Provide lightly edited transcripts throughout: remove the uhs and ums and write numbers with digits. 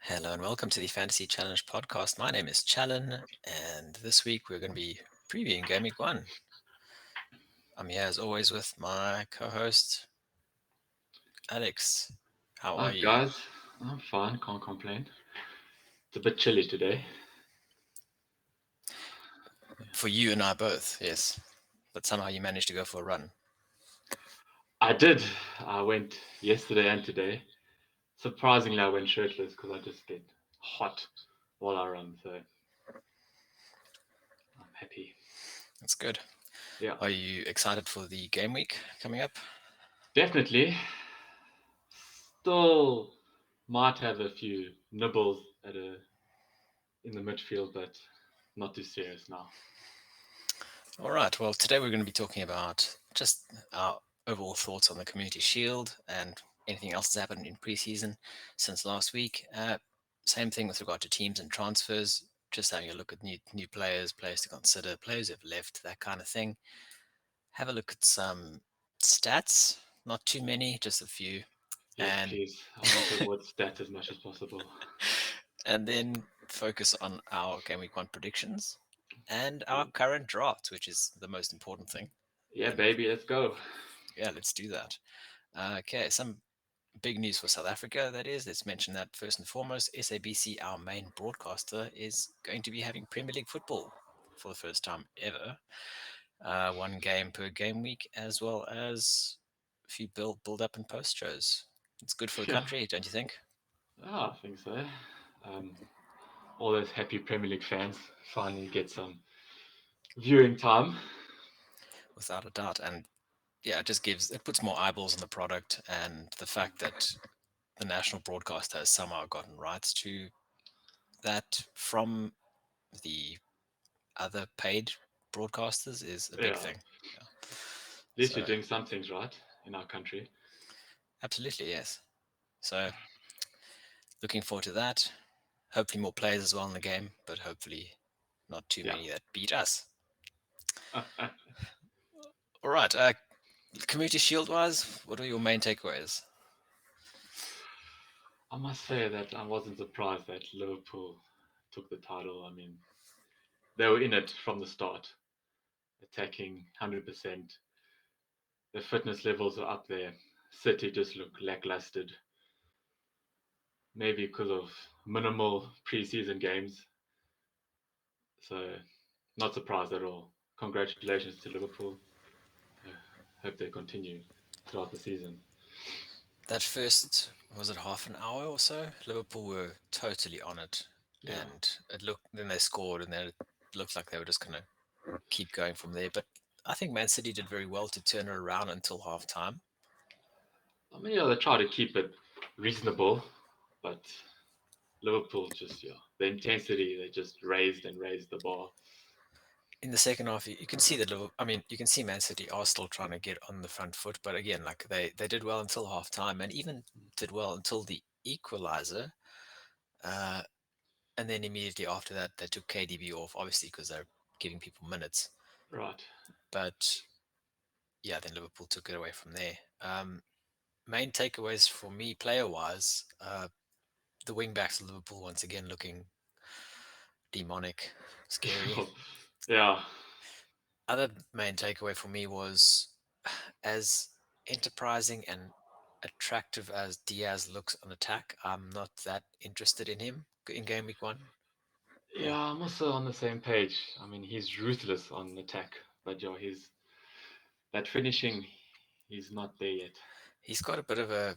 Hello and welcome to the Fantasy Challenge podcast. My name is Challen, and this week we're going to be previewing Game Week 1. I'm here as always with my co host, Alex. How are Hi you? guys, I'm fine, can't complain. It's a bit chilly today. For you and I both, yes. But somehow you managed to go for a run. I did. I went yesterday and today. Surprisingly, I went shirtless because I just get hot while I run, so I'm happy. That's good. Yeah, Are you excited for the game week coming up? definitely. Still might have a few nibbles in the midfield, but not too serious now. All right. Well, today we're going to be talking about just our overall thoughts on the Community Shield and anything else that's happened in preseason since last week. Same thing with regard to teams and transfers. Just having a look at new players, players to consider, players who've left, that kind of thing. Have a look at some stats. Not too many, just a few, Yes, and please. I want to avoid stats as much as possible. and then focus on our game week one predictions and our Cool. current draft, which is the most important thing. Yeah, And baby, let's go. yeah, let's do that. Okay, some big news for South Africa, that is. Let's mention that first and foremost, SABC, our main broadcaster, is going to be having Premier League football for the first time ever. One game per game week, as well as a few build up and post shows. It's good for the Yeah, country, don't you think? I think so. Um, all those happy Premier League fans finally get some viewing time. Without a doubt. And yeah, it puts more eyeballs on the product, and the fact that the national broadcaster has somehow gotten rights to that from the other paid broadcasters is a big Yeah, thing. Yeah. at least you're So doing some things right in our country. absolutely, yes. So looking forward to that. Hopefully more players as well in the game, but hopefully not too Yeah. many that beat us. I All right. Community Shield wise, what are your main takeaways? must say that I wasn't surprised that Liverpool took the title. I mean, they were in it from the start, attacking 100%. Their fitness levels are up there. City just look lackluster, maybe because of minimal preseason games. So, not surprised at all. Congratulations to Liverpool. I hope they continue throughout the season. That first, was it half an hour or so? Liverpool were totally on it. Yeah. And then they scored, and then it looked like they were just going to keep going from there. But I think Man City did very well to turn it around until half time. I mean, yeah, they try to keep it reasonable, but Liverpool just, yeah, the intensity, they just raised and raised the bar. In the second half, you can see that you can see Man City are still trying to get on the front foot, but again, like they did well until half time, and even did well until the equalizer. Uh, and then immediately after that, they took KDB off, obviously because they're giving people minutes. Right. But yeah, then Liverpool took it away from there. Main takeaways for me, player wise, the wing backs of Liverpool once again looking demonic, scary. Yeah. Other main takeaway for me was, as enterprising and attractive as Diaz looks on attack, I'm not that interested in him in game week one. Yeah, Yeah, I'm also on the same page. I mean, he's ruthless on attack, but yeah, he's that finishing, he's not there yet. he's got a bit of a,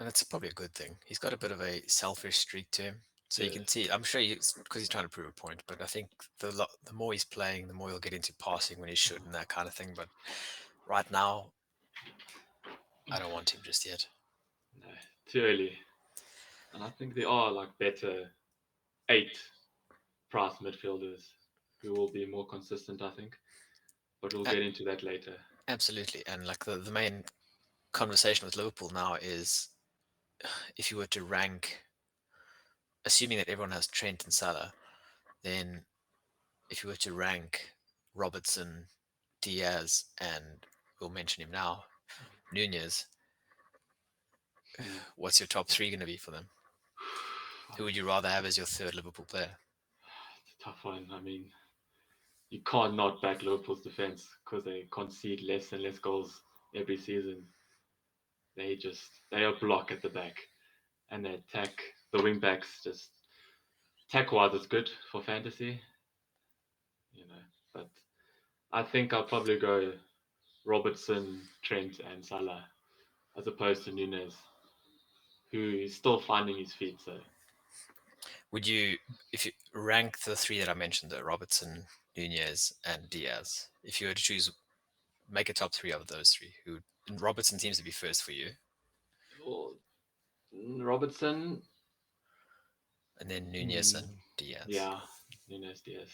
and it's probably a good thing. He's got a bit of a selfish streak to him. So you Yes. can see, I'm sure because he's trying to prove a point, but I think the more he's playing, the more he'll get into passing when he should and that kind of thing. But right now, I don't want him just yet. No, too early. And I think there are like better eight price midfielders who will be more consistent, I think. But we'll A- get into that later. Absolutely. And like the main conversation with Liverpool now is, if you were to rank, assuming that everyone has Trent and Salah, then if you were to rank Robertson, Diaz, and we'll mention him now, Nunez, Mm. what's your top three going to be for them? Who would you rather have as your third Liverpool player? It's a tough one. I mean, you can't not back Liverpool's defense because they concede less and less goals every season. They are block at the back and they attack the wing backs. Just attack wise, it's good for fantasy, you know. But I think I'll probably go Robertson, Trent, and Salah as opposed to Nunes, who is still finding his feet. So Would you, if you rank the three that I mentioned, the Robertson, Nunez, and Diaz, if you were to choose, make a top three of those three, who and Robertson seems to be first for you, oh, Robertson, and then Nunez mm, and Diaz. yeah, Nunes, Diaz.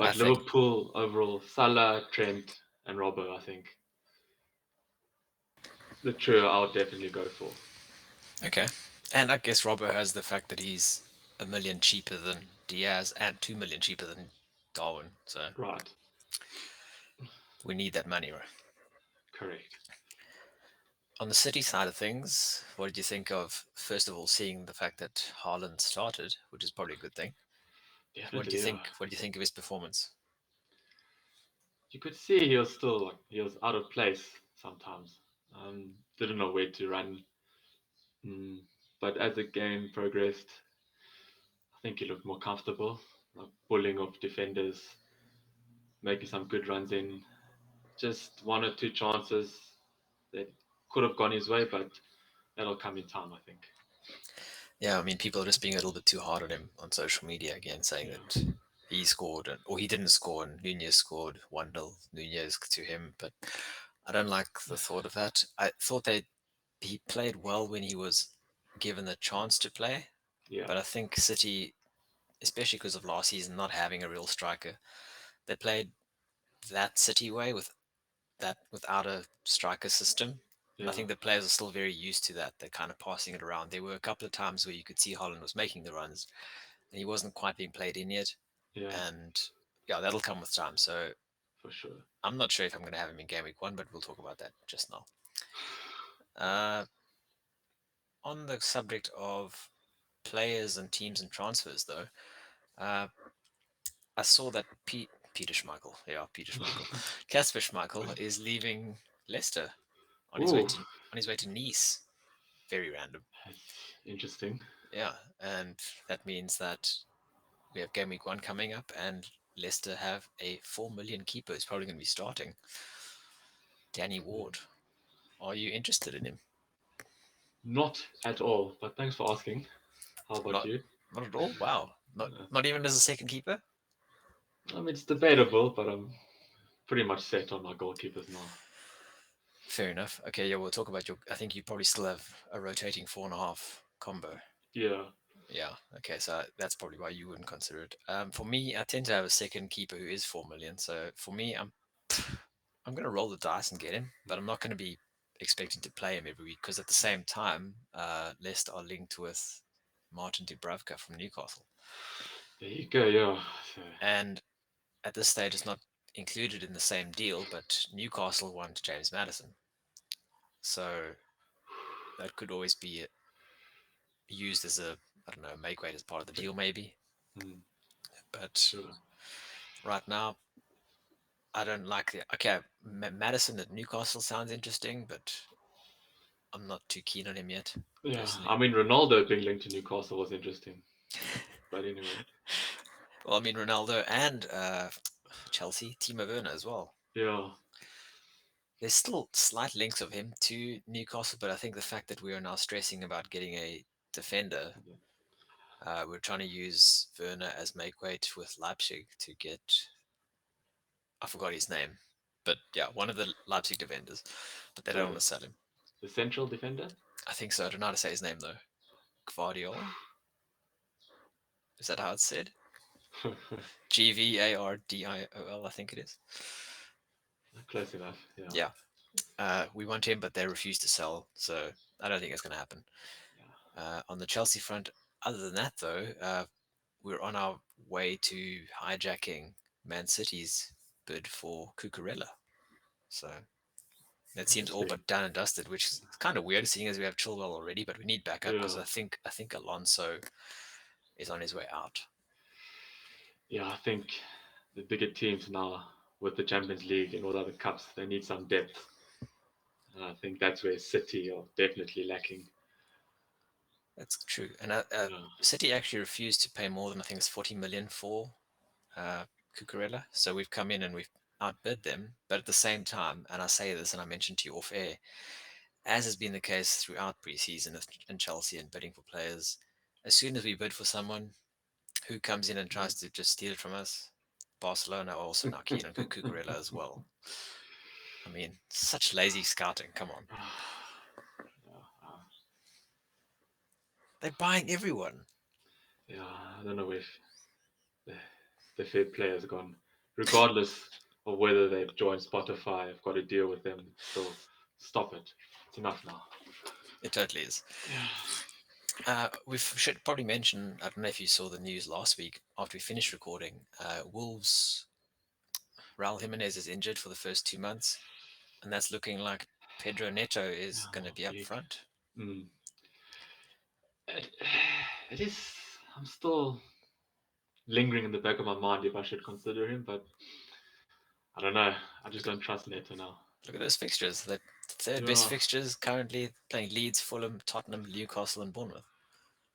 I But think, Liverpool overall, Salah, Trent, and Robbo, I think the trio I would definitely go for. okay. And I guess Robbo has the fact that he's a million cheaper than Diaz and 2 million cheaper than Darwin. So Right, we need that money, right? correct. On the City side of things, what did you think of, first of all, seeing the fact that Haaland started, which is probably a good thing? What did you Definitely, yeah. think? What did you think of his performance? You could see he was still he was out of place sometimes. Didn't know where to run. Mm. But as the game progressed, I think he looked more comfortable, like pulling off defenders, making some good runs in. Just one or two chances that could have gone his way, but that'll come in time, I think. Yeah, I mean, people are just being a little bit too hard on him on social media again, saying Yeah. that he scored or he didn't score and Nunez scored 1-0 Nunez to him. But I don't like the thought of that. I thought that he played well when he was given the chance to play, Yeah. but I think City, especially because of last season not having a real striker, they played that City way with that without a striker system. And I Yeah. think the players are still very used to that. They're kind of passing it around. There were a couple of times where you could see Holland was making the runs and he wasn't quite being played in yet. Yeah. And yeah, that'll come with time. So For sure. I'm not sure if I'm going to have him in game week one, but we'll talk about that just now. Uh, on the subject of players and teams and transfers, though, uh, I saw that Peter Schmeichel, yeah, Peter Schmeichel, Kasper Schmeichel is leaving Leicester on his way Ooh, to Nice. Very random. that's interesting. Yeah, and that means that we have game week one coming up, and Leicester have a 4 million keeper who's probably going to be starting. Danny Hmm. Ward. Are you interested in him? Not at all, but thanks for asking. How about Not, you? not at all. Wow. Not even as a second keeper. I mean, it's debatable, but I'm pretty much set on my goalkeepers now. Fair enough. Okay, yeah, we'll talk about your. I think you probably still have a rotating 4.5 combo. Yeah. Yeah. Okay, so that's probably why you wouldn't consider it. For me, I tend to have a second keeper who is 4 million. So for me, I'm going to roll the dice and get him, but I'm not going to be expecting to play him every week because at the same time, Leicester are linked with Martin Dubravka from Newcastle, There you go, yeah. So, and at this stage, it's not included in the same deal. But Newcastle want James Madison, so that could always be used as a, I don't know, make weight as part of the deal maybe. hmm, But sure. right now, I don't like the. Okay, Madison at Newcastle sounds interesting, but I'm not too keen on him yet, Yeah, personally. I mean, Ronaldo being linked to Newcastle was interesting. But anyway, Well, I mean, Ronaldo and Chelsea, Timo Werner as well. yeah, There's still slight links of him to Newcastle, but I think the fact that we are now stressing about getting a defender, we're trying to use Werner as make weight with Leipzig to get, I forgot his name, but yeah, one of the Leipzig defenders, but they don't want the to sell him. the central defender. I think so. I don't know how to say his name though. Gvardiol? Is that how it's said? Gvardiol, I think it is. Close enough. Yeah, Yeah. We want him, but they refuse to sell, so I don't think it's going to happen. yeah. On the Chelsea front, other than that, though, we're on our way to hijacking Man City's bid for Cucurella. So That seems all Interesting. but done and dusted, which is kind of weird, seeing as we have Chilwell already, but we need backup because Yeah. I think Alonso is on his way out. Yeah, I think the bigger teams now with the Champions League and all the other cups, they need some depth. And I think that's where City are definitely lacking. That's true. And Yeah. City actually refused to pay more than I think it's 40 million for uh, Cucurella. So we've come in and we've outbid them. But at the same time, and I say this and I mentioned to you off air, as has been the case throughout preseason in Chelsea and bidding for players, as soon as we bid for someone who comes in and tries to just steal it from us, Barcelona are also now keen on Cucurella as well. I mean, such lazy scouting. Come on. Yeah, They're buying everyone. yeah, I don't know if the, the fair play has gone. Regardless of whether they've joined Spotify, I've got to deal with them. Still, stop it. It's enough now. It totally is. Yeah. We should probably mention, I don't know if you saw the news last week after we finished recording, Wolves, Raul Jimenez is injured for the first 2 months, and that's looking like Pedro Neto is going to Oh, be up big. front. Mm. It, it is. I'm still lingering in the back of my mind if I should consider him, but I don't know. I just Look at don't trust Neto now. look at those fixtures. The third best Yeah, fixtures currently playing Leeds, Fulham, Tottenham, Newcastle, and Bournemouth.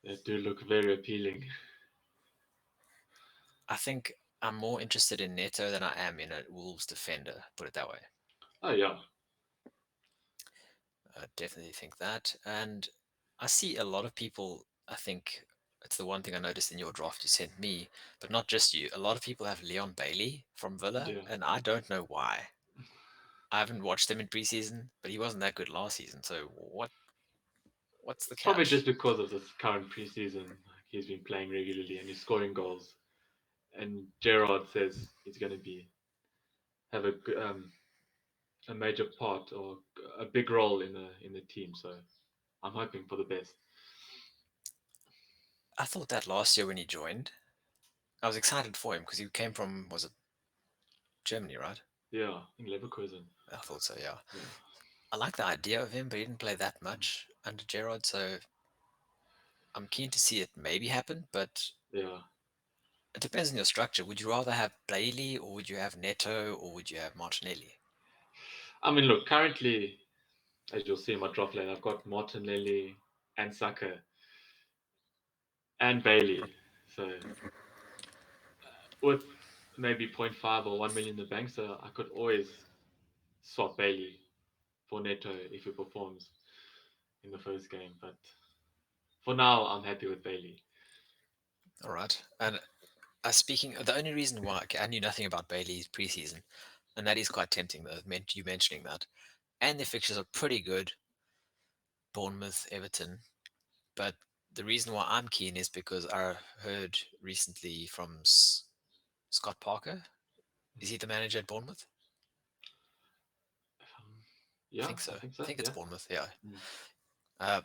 they do look very appealing. I think I'm more interested in Neto than I am in a Wolves defender, put it that way. Oh yeah, I definitely think that. And I see a lot of people, I think it's the one thing I noticed in your draft you sent me, but not just you. A lot of people have Leon Bailey from Villa, yeah. and I don't know why. I haven't watched him in preseason, but he wasn't that good last season. So what's the It's probably just catch? because of this current preseason. Like, he's been playing regularly and he's scoring goals. And Gerard says he's going to be have a major part or a big role in the team. So I'm hoping for the best. I thought that last year when he joined. I was excited for him because he came from, was it Germany, right? Yeah, in Leverkusen. I thought so, yeah. Yeah, I like the idea of him, but he didn't play that much under Gerard, so I'm keen to see it maybe happen, but yeah. it depends on your structure. Would you rather have Bailey or would you have Neto or would you have Martinelli? I mean, look, currently, as you'll see in my draft lane, I've got Martinelli and Saka and Bailey. So with maybe point 0.5 or 1 million in the bank, so I could always swap Bailey for Neto if he performs in the first game. But for now, I'm happy with Bailey. All right. And speaking, the only reason why okay, I knew nothing about Bailey's preseason, and that is quite tempting, though, you mentioning that. And the fixtures are pretty good, Bournemouth, Everton. But the reason why I'm keen is because I heard recently from Scott Parker. Is he the manager at Bournemouth? Um, I yeah, think I so. think I so. think it's Yeah. Bournemouth. Yeah. Mm. Uh,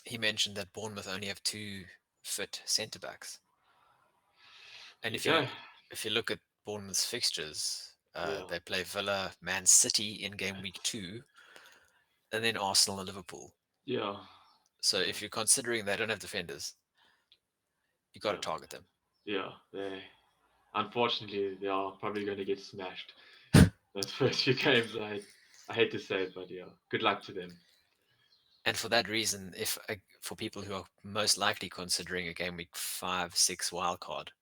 he mentioned that Bournemouth only have two fit centre backs, There and you go. if you look at Bournemouth's fixtures, Yeah. they play Villa, Man City in game week 2, and then Arsenal and Liverpool. Yeah. So Yeah. if you're considering they don't have defenders, you got to Yeah. target them. Yeah. Unfortunately, they are probably going to get smashed those first few games. I hate to say it, but yeah, good luck to them. And for that reason, if for people who are most likely considering a game week 5, 6 wild card,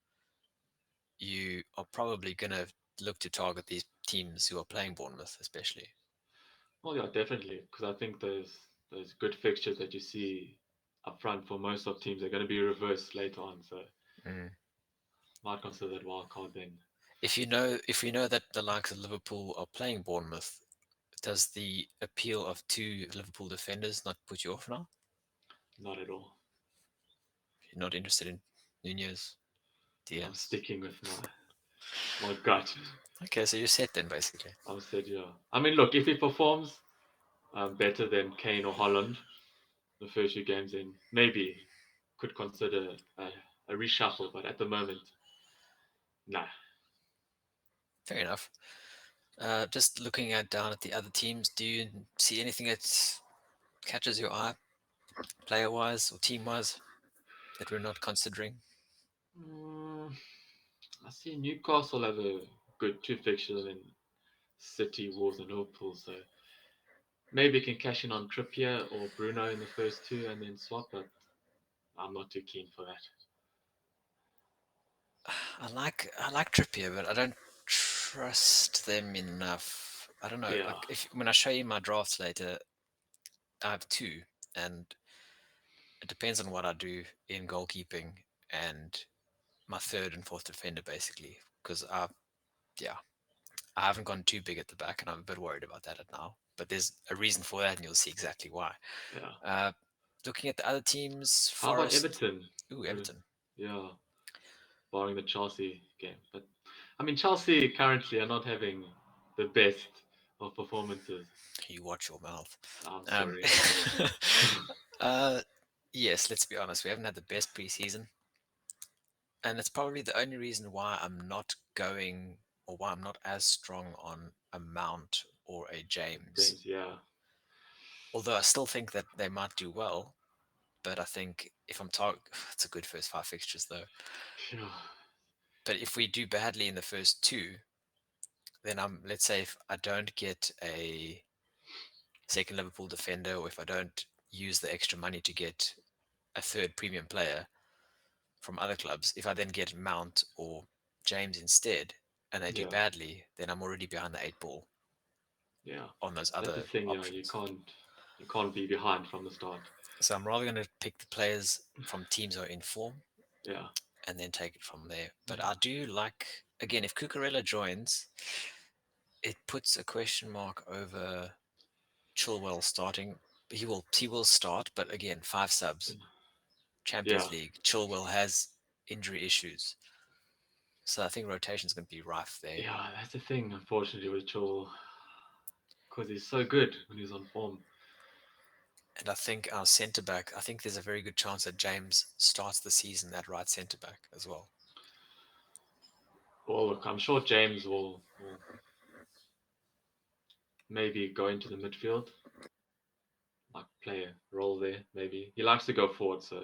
you are probably going to look to target these teams who are playing Bournemouth, especially. Well, yeah, definitely, because I think those good fixtures that you see up front for most of teams are going to be reversed later on. So Mm. might consider that wild card then. If we know that the likes of Liverpool are playing Bournemouth, does the appeal of two Liverpool defenders not put you off now? Not at all. You're not interested in Nunez, I'm Diaz. sticking with my gut. Okay, so you're set then, basically. I'm said yeah. I mean, look, if he performs better than Kane or Holland the first few games, then maybe could consider a reshuffle. But at the moment, nah. Fair enough. Just looking at down at the other teams, do you see anything that catches your eye, player wise or team wise, that we're not considering? Mm, I see Newcastle have a good two fixtures in City, Wolves, and Liverpool, so maybe can cash in on Trippier or Bruno in the first two and then swap, but I'm not too keen for that. I like Trippier, but I don't trust them enough. I don't know. Yeah, Like if when I show you my drafts later, I have two, and it depends on what I do in goalkeeping and my third and fourth defender, basically. Because yeah, I haven't gone too big at the back, and I'm a bit worried about that at now. But there's a reason for that, and you'll see exactly why. yeah. Uh, Looking at the other teams, How about Forest, Everton? ooh, Uh, Everton. yeah, barring the Chelsea game. But I mean, Chelsea currently are not having the best of performances. You watch your mouth. I'm Um, sorry. uh, yes, let's be honest. We haven't had the best preseason, and it's probably the only reason why I'm not going or why I'm not as strong on a Mount or a James. James, yeah. Although I still think that they might do well, but I think if I'm talking, it's a good first five fixtures though. Yeah, But if we do badly in the first two, then let's say if I don't get a second Liverpool defender, or if I don't use the extra money to get a third premium player from other clubs, if I then get Mount or James instead and they do yeah, badly, then I'm already behind the eight ball yeah. on those That's the other thing. Yeah, options. you can't be behind from the start. So I'm rather going to pick the players from teams that are in form Yeah, and then take it from there. But I yeah. do like, again, if Cucurella joins, it puts a question mark over Chilwell starting. He will start, but again, five subs, Yeah, Champions League. Chilwell has injury issues, so I think rotation is going to be rife there. yeah. That's the thing. Unfortunately, with Chol, because he's so good when he's on form. And I think our centre back, I think there's a very good chance that James starts the season at right centre back as well. Well, look, I'm sure James will maybe go into the midfield, like play a role there. Maybe he likes to go forward, so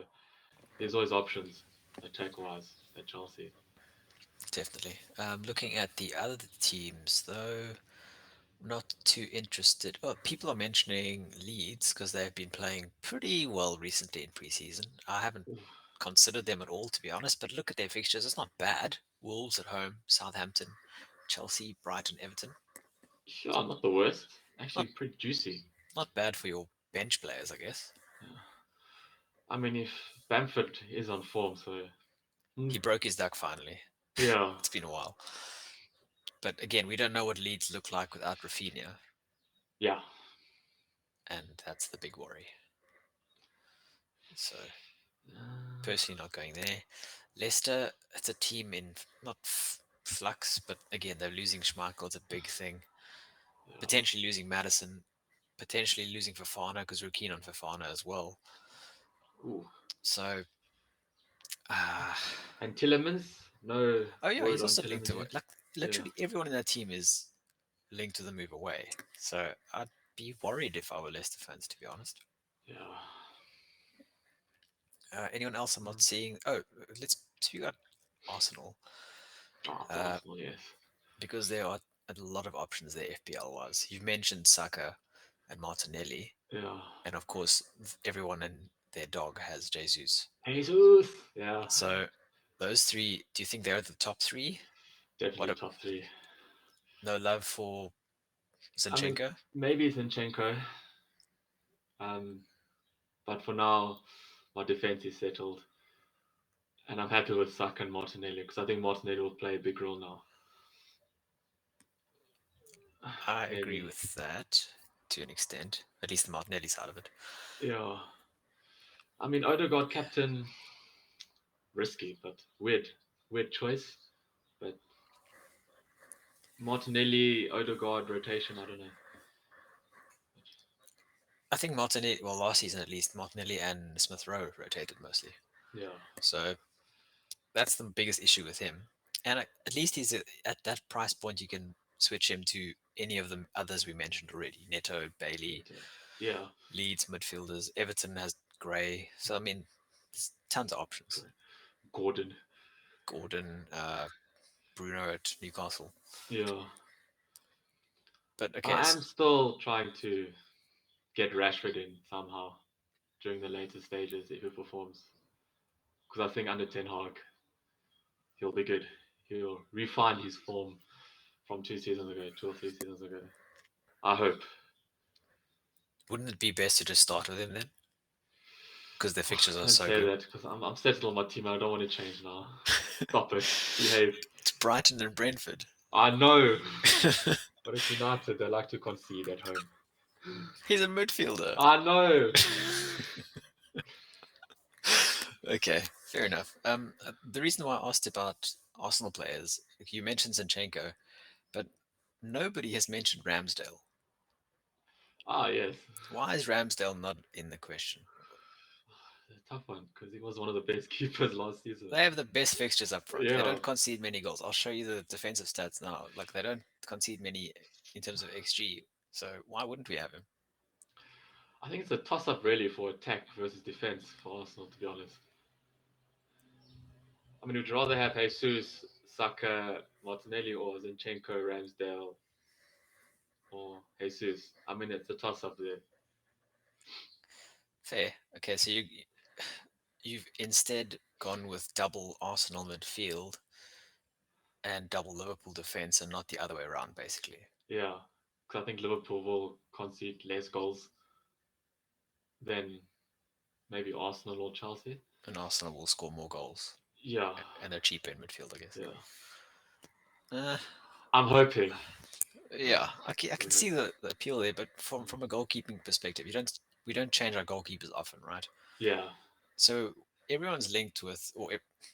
there's always options attack wise at Chelsea. Definitely. Looking at the other teams, though, not too interested. Oh, people are mentioning Leeds because they've been playing pretty well recently in preseason. I haven't considered them at all, to be honest, but look at their fixtures. It's not bad. Wolves at home, Southampton, Chelsea, Brighton, Everton. Sure, not the worst. Not Actually, pretty juicy. not bad for your bench players, I guess. Yeah. I mean, if Bamford is on form, so He broke his duck finally. yeah, It's been a while. But again, we don't know what Leeds look like without Rafinha, yeah, and that's the big worry. So uh, personally, not going there. Leicester, it's a team in not flux, but again, they're losing Schmeichel. It's a big thing. yeah. Potentially losing Madison, potentially losing Fafana because we're keen on Fafana as well. Ooh. So, uh, And Tillemans, no oh yeah, word he's on also linked Tillemans to it. yet. Like Yeah, literally everyone in that team is linked to the move away. So I'd be worried if I were Leicester fans, to be honest. yeah. Anyone else I'm not Mm. seeing? Oh, let's speak about Arsenal Oh, uh, Arsenal, yes. because there are a lot of options there FPL wise. You've mentioned Saka and Martinelli, Yeah. and of course everyone and their dog has Jesus. Jesus. Yeah, So those three, do you think they're the top three? What definitely a, top three. no love for I mean, Zinchenko? maybe Zinchenko, um, but for now, my defense is settled, and I'm happy with Saka and Martinelli because I think Martinelli will play a big role now. I agree Maybe, with that to an extent, at least the Martinelli side of it. yeah. I mean, Odegaard captain, risky, but weird choice. But Martinelli, Odegaard rotation, I don't know. I think Martinelli, well, last season at least, Martinelli and Smith Rowe rotated mostly. Yeah, So that's the biggest issue with him. And at least he's at that price point, you can switch him to. any of the others we mentioned already. Neto, Bailey, Yeah. Leeds midfielders. Everton has Gray. So I mean, there's tons of options. Gordon. Gordon, Bruno at Newcastle. Yeah. But okay, I am still trying to get Rashford in somehow during the later stages if he performs. Because I think under Ten Hag, he'll be good. He'll refine his form from 2 seasons ago, 2 or 3 seasons ago. I hope. wouldn't it be best to just start with him then? Because their Oh, fixtures are don't so say good. that because I'm settled on my team. I don't want to change now. Stop it. Behave. It's Brighton and Brentford. I know. But it's United. They like to concede at home. He's a midfielder. I know. Okay, fair enough. The reason why I asked about Arsenal players, like you mentioned Zinchenko, but nobody has mentioned Ramsdale. Ah, yes. Why is Ramsdale not in the question? A tough one because he was one of the best keepers last season. They have the best fixtures up front. They Yeah. don't concede many goals. I'll show you the defensive stats now. Like they don't concede many in terms of XG. So why wouldn't we have him? I think it's a toss up really for attack versus defense for Arsenal, to be honest. I mean, would you rather have Jesus, Saka, Martinelli, or Zinchenko, Ramsdale, or Jesus? I mean, it's a toss up there. Fair. Okay, so you've instead gone with double Arsenal midfield and double Liverpool defense and not the other way around, basically. Yeah, because I think Liverpool will concede less goals than maybe Arsenal or Chelsea. And Arsenal will score more goals. Yeah, And they're cheaper in midfield, I guess. yeah. Uh, I'm hoping. yeah, I can see the appeal there, but from a goalkeeping perspective, we don't change our goalkeepers often, right? Yeah, So everyone's linked with,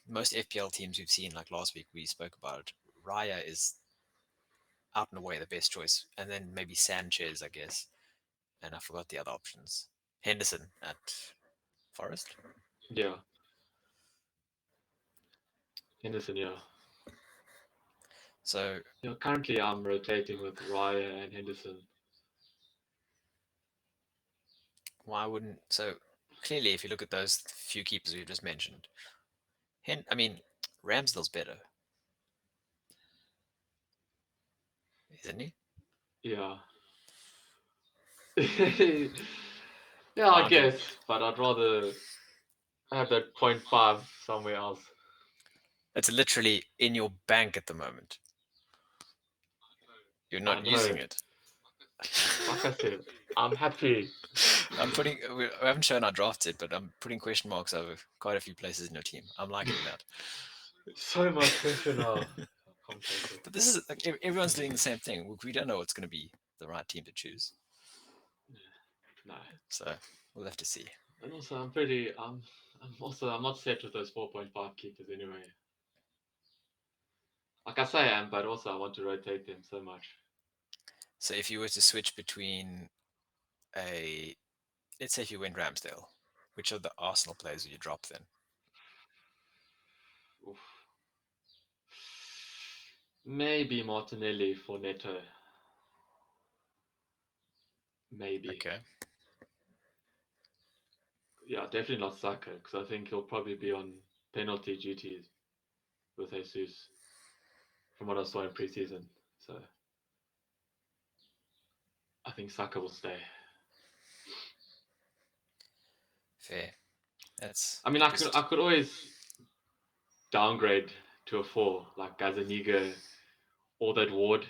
most FPL teams we've seen, like last week we spoke about it. Raya is out and away the best choice, and then maybe Sanchez, I guess, and I forgot the other options. Henderson at Forest. yeah. Henderson, yeah. So Yeah, currently I'm rotating with Raya and Henderson. why wouldn't so clearly if you look at those few keepers we've just mentioned, I mean Ramsdale's better, isn't he? Yeah. Yeah, I Why would guess, but I'd rather have that point 0.5 somewhere else. it's literally in your bank at the moment. You're I not know. using it. Like I said, I'm happy. We haven't shown our drafts yet, but I'm putting question marks over quite a few places in your team. I'm liking that. So much pressure now. I can't take it. But this is like everyone's doing the same thing. We don't know what's going to be the right team to choose. No. So we'll have to see. And also, I'm not set with those 4.5 keepers anyway. Like I say, I am, but also I want to rotate them so much. So if you were to switch between a, let's say if you went Ramsdale, which of the Arsenal players would you drop then? Oof. Maybe Martinelli for Neto. Maybe. Okay. Yeah, definitely not Saka, because I think he'll probably be on penalty duties with Jesus from what I saw in preseason. So I think Saka will stay. Fair. That's I mean, just I could always downgrade to a 4, like Gazaniga or that Ward,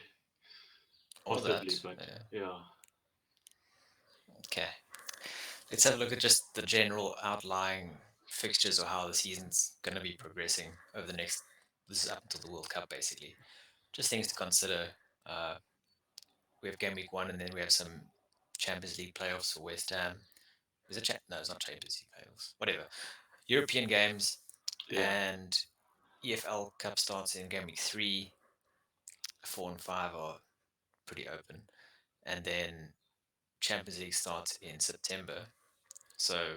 or possibly, that. but Yeah. yeah. Okay. Let's have a look at just the general outlying fixtures or how the season's going to be progressing over the next. This is up until the World Cup, basically. Just things to consider. Uh, we have game week 1, and then we have some Champions League playoffs for West Ham. Is it? No, it's not Champions League playoffs. Whatever. European games Yeah. and EFL Cup starts in game week 3. 4 and 5 are pretty open, and then Champions League starts in September. So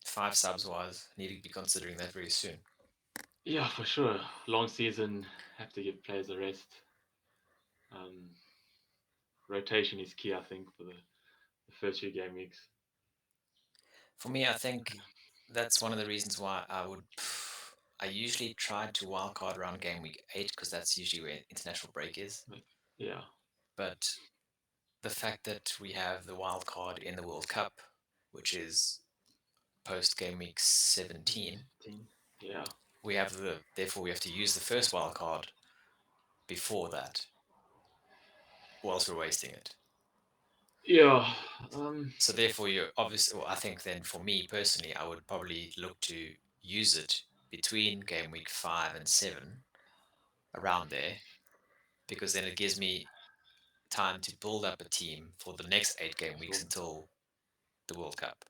5 subs wise, need to be considering that very soon. Yeah, for sure. Long season, have to give players a rest. Um, rotation is key, I think, for the first few game weeks. For me, I think that's one of the reasons why I usually try to wildcard around game week 8 because that's usually where international break is. Yeah. But the fact that we have the wild card in the World Cup, which is post game week 17, 17. Yeah. therefore we have to use the first wild card before that, or else we're wasting it. Yeah. So therefore, you're obviously, well, I think then for me personally, I would probably look to use it between game week 5 and 7, around there, because then it gives me time to build up a team for the next 8 game weeks until the World Cup.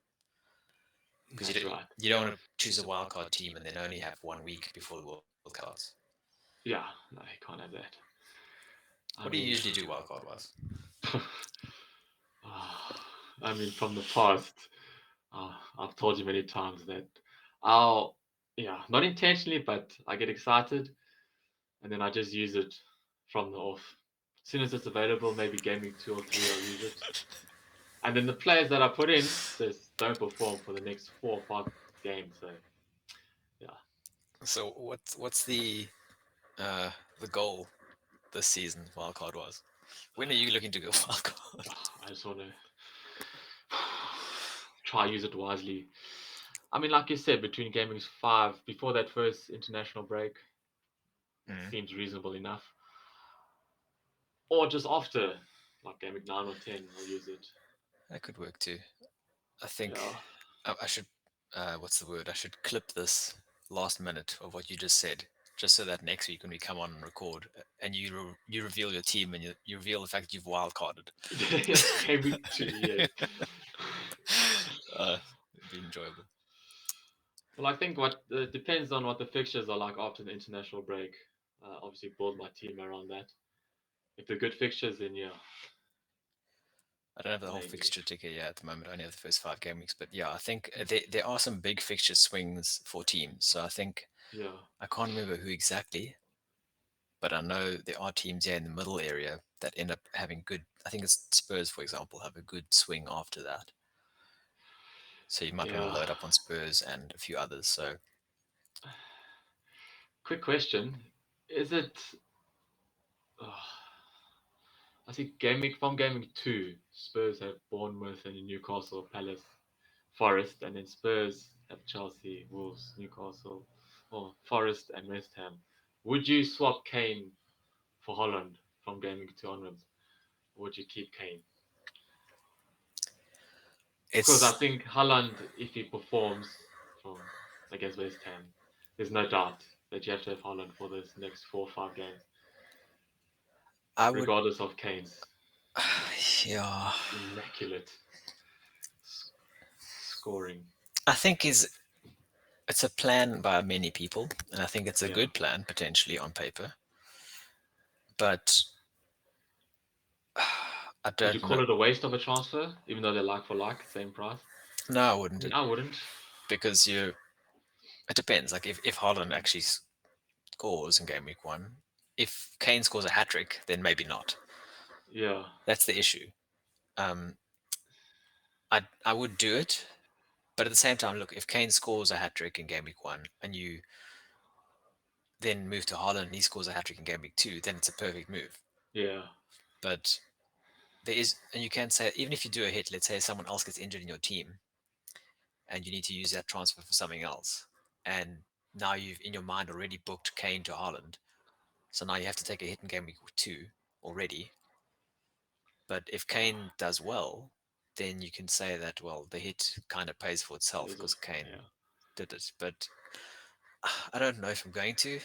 Because That's right. you don't want to choose a wildcard team and then only have 1 week before the World Cup starts. Yeah. No, you can't have that. I What do you mean, usually do wildcard wise? I mean, from the past, I've told you many times that I'll, yeah, not intentionally, but I get excited and then I just use it from the off. As soon as it's available, maybe game week 2 or 3, I'll use it. And then the players that I put in just don't perform for the next 4 or 5 games. So, yeah. So what's uh the goal this season wildcard wise? When are you looking to go wildcard? I just want to try use it wisely. I mean, like you said, between game weeks 5, before that first international break, Mm, seems reasonable enough. Or just after, like game week 9 or 10, I'll use it. that could work too. I think Yeah. I should what's the word? I should clip this last minute of what you just said, just so that next week when we come on and record, and you reveal your team and you reveal the fact that you've wildcarded. Game week 2, yes. It'd be enjoyable. Well, I think what depends on what the fixtures are like after the international break. Obviously, build my team around that. If they're good fixtures, then yeah, I don't have the whole maybe. fixture ticker yet at the moment. I only have the first 5 game weeks, but yeah, I think there are some big fixture swings for teams. So I think Yeah, I can't remember who exactly, but I know there are teams here in the middle area that end up having good. I think it's Spurs, for example, have a good swing after that. So you might want to yeah. load up on Spurs and a few others. So Quick question: is it? I think game week 2, Spurs have Bournemouth and Newcastle, Palace, Forest, and then Spurs have Chelsea, Wolves, Newcastle, or Forest and West Ham. Would you swap Kane for Holland from game week 2 onwards? Or would you keep Kane? Because I it's think Holland, if he performs from against West Ham, there's no doubt that you have to have Holland for this next 4 or 5 games, I would regardless of Kane's yeah. immaculate scoring. I think is it's a plan by many people, and I think it's a Yeah. good plan potentially on paper. But I Would you don't know. call it a waste of a transfer, even though they're like for like, same price? No, I I wouldn't. mean, I wouldn't. Because you it depends. Like if Holland actually scores in game week 1, if Kane scores a hat trick, then maybe not. Yeah, That's the issue. Um, I would do it, but at the same time, look, if Kane scores a hat trick in game week 1 and you then move to Holland and he scores a hat trick in game week 2, then it's a perfect move. yeah, But there is, and you can say, even if you do a hit, let's say someone else gets injured in your team and you need to use that transfer for something else, and now you've in your mind already booked Kane to Holland, so now you have to take a hit in game week 2 already. But if Kane does well, then you can say that, well, the hit kind of pays for itself there's a because Kane yeah, did it. But I don't know if I'm going to.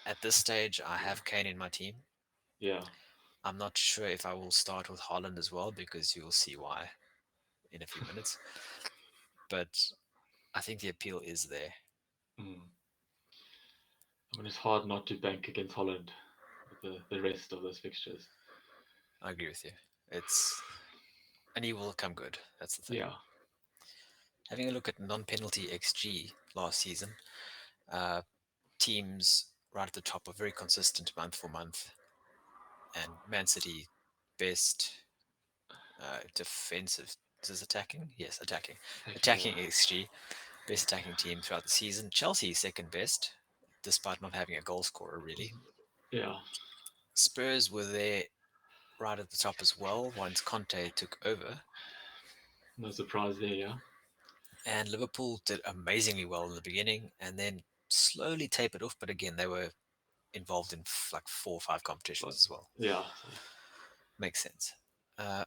At this stage, I have Kane in my team. yeah. I'm not sure if I will start with Holland as well because you'll see why in a few minutes. But I think the appeal is there. Mm. I mean, it's hard not to bank against Holland with the rest of those fixtures. I agree with you. It's and he will come good. That's the thing. Yeah, Having a look at non-penalty XG last season, uh, teams right at the top are very consistent month for month, and Man City best defensive. Is this attacking? Yes, attacking. Attacking, Attacking yeah. XG, best attacking team throughout the season. Chelsea second best, despite not having a goal scorer really. Yeah, Spurs were there right at the top as well once Conte took over, no surprise there, yeah. and Liverpool did amazingly well in the beginning, and then slowly tapered off. But again, they were involved in like 4 or 5 competitions But as well. yeah, so, Makes sense.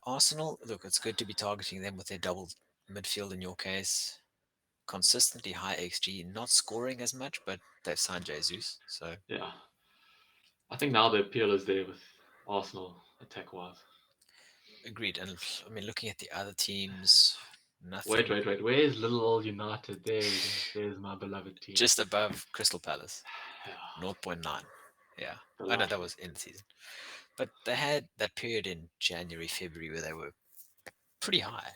Arsenal, look, it's good to be targeting them with their double midfield in your case. Consistently high XG, not scoring as much, but they've signed Jesus, so yeah. I think now the appeal is there with Arsenal attack wise. agreed. And I mean, looking at the other teams, Wait, nothing wait, wait. Where's little old United? There we go. There's my beloved team. just above Crystal Palace, Yeah, zero point 0.9. Yeah. Oh no, that delightful. was in the season. But they had that period in January, February where they were pretty high.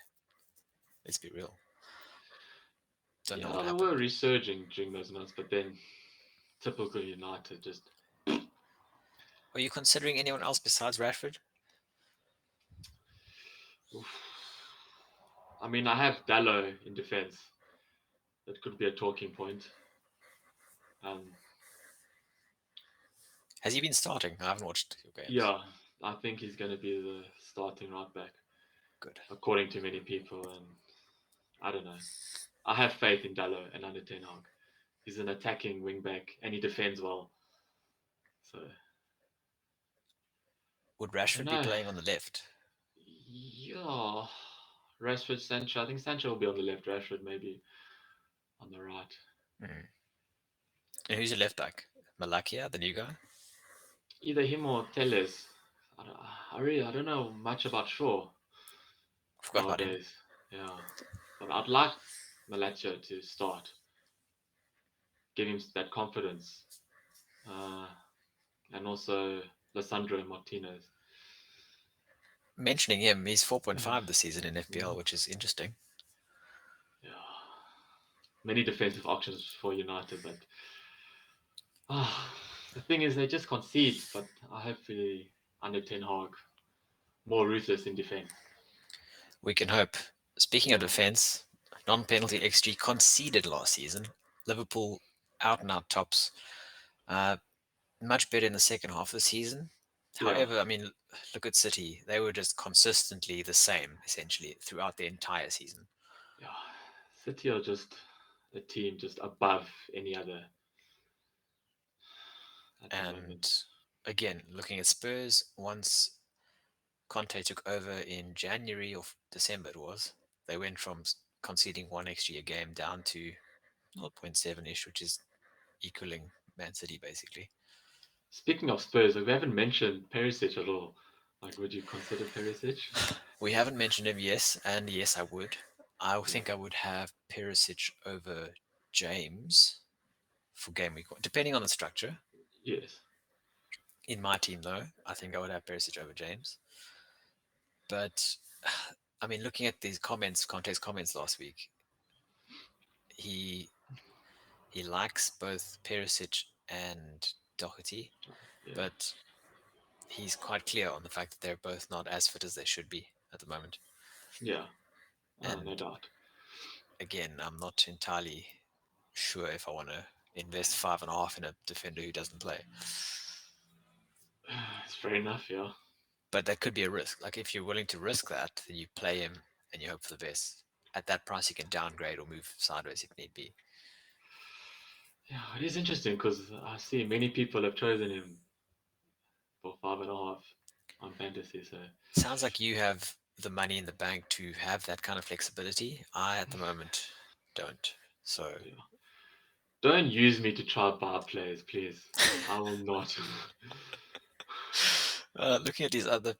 Let's be real. Don't know what Yeah, they were happened. resurging during those months, but then typical United just. Are you considering anyone else besides Rashford? Oof. I mean, I have Dallo in defense. That could be a talking point. Um, Has he been starting? I haven't watched your games. yeah, I think he's going to be the starting right back, Good. according to many people. And I don't know. I have faith in Dallo and under Ten Hag. He's an attacking wing back and he defends well. So Would I don't Rashford be know. playing on the left? Yeah, Rashford, Sancho. I think Sancho will be on the left. Rashford maybe on the right. Mm. And who's your left back? Malakia, the new guy? Either him or Teles. I don't know much about Shaw Forgot about him. nowadays. Yeah, but I'd like Malacia to start, give him that confidence, uh, and also Lissandro Martinez. Mentioning him, he's Yeah, 4.5 this season in FPL, mm, which is interesting. yeah. Many defensive options for United, but the thing is they just concede. But I hopefully under Ten Hag more ruthless in defense. We can hope. Speaking of Yeah, defence, non penalty XG conceded last season. Liverpool out and out tops. Uh, much better in the second half of the season. yeah, However, I mean, look at City. They were just consistently the same, essentially, throughout the entire season. yeah. City are just a team just above any other at the And moment. again, looking at Spurs, once Conte took over in January or December, it was, they went from conceding 1 XG a game down to zero point 0.7 ish, which is equaling Man City basically. Speaking of Spurs, we haven't mentioned Perisic at all. Like, would you consider Perisic? We haven't mentioned him, yes, and yes, I would. I Yeah. think I would have Perisic over James for game week 1, depending on the structure. Yes. In my team, though, I think I would have Perisic over James. But I mean, looking at these comments, Conte's comments last week, he he likes both Perisic and Doherty, Yeah. but he's quite clear on the fact that they're both not as fit as they should be at the moment. Yeah. No And doubt. again, I'm not entirely sure if I want to invest 5.5 in a defender who doesn't play. It's fair enough. Yeah. But that could be a risk. Like if you're willing to risk that, then you play him and you hope for the best. At that price, you can downgrade or move sideways if need be. Yeah. It is interesting because I see many people have chosen him for 5.5 on fantasy. So Sounds like you have the money in the bank to have that kind of flexibility. I, at the moment, don't. So, yeah. Don't use me to try buy players, please. I will not. looking at these other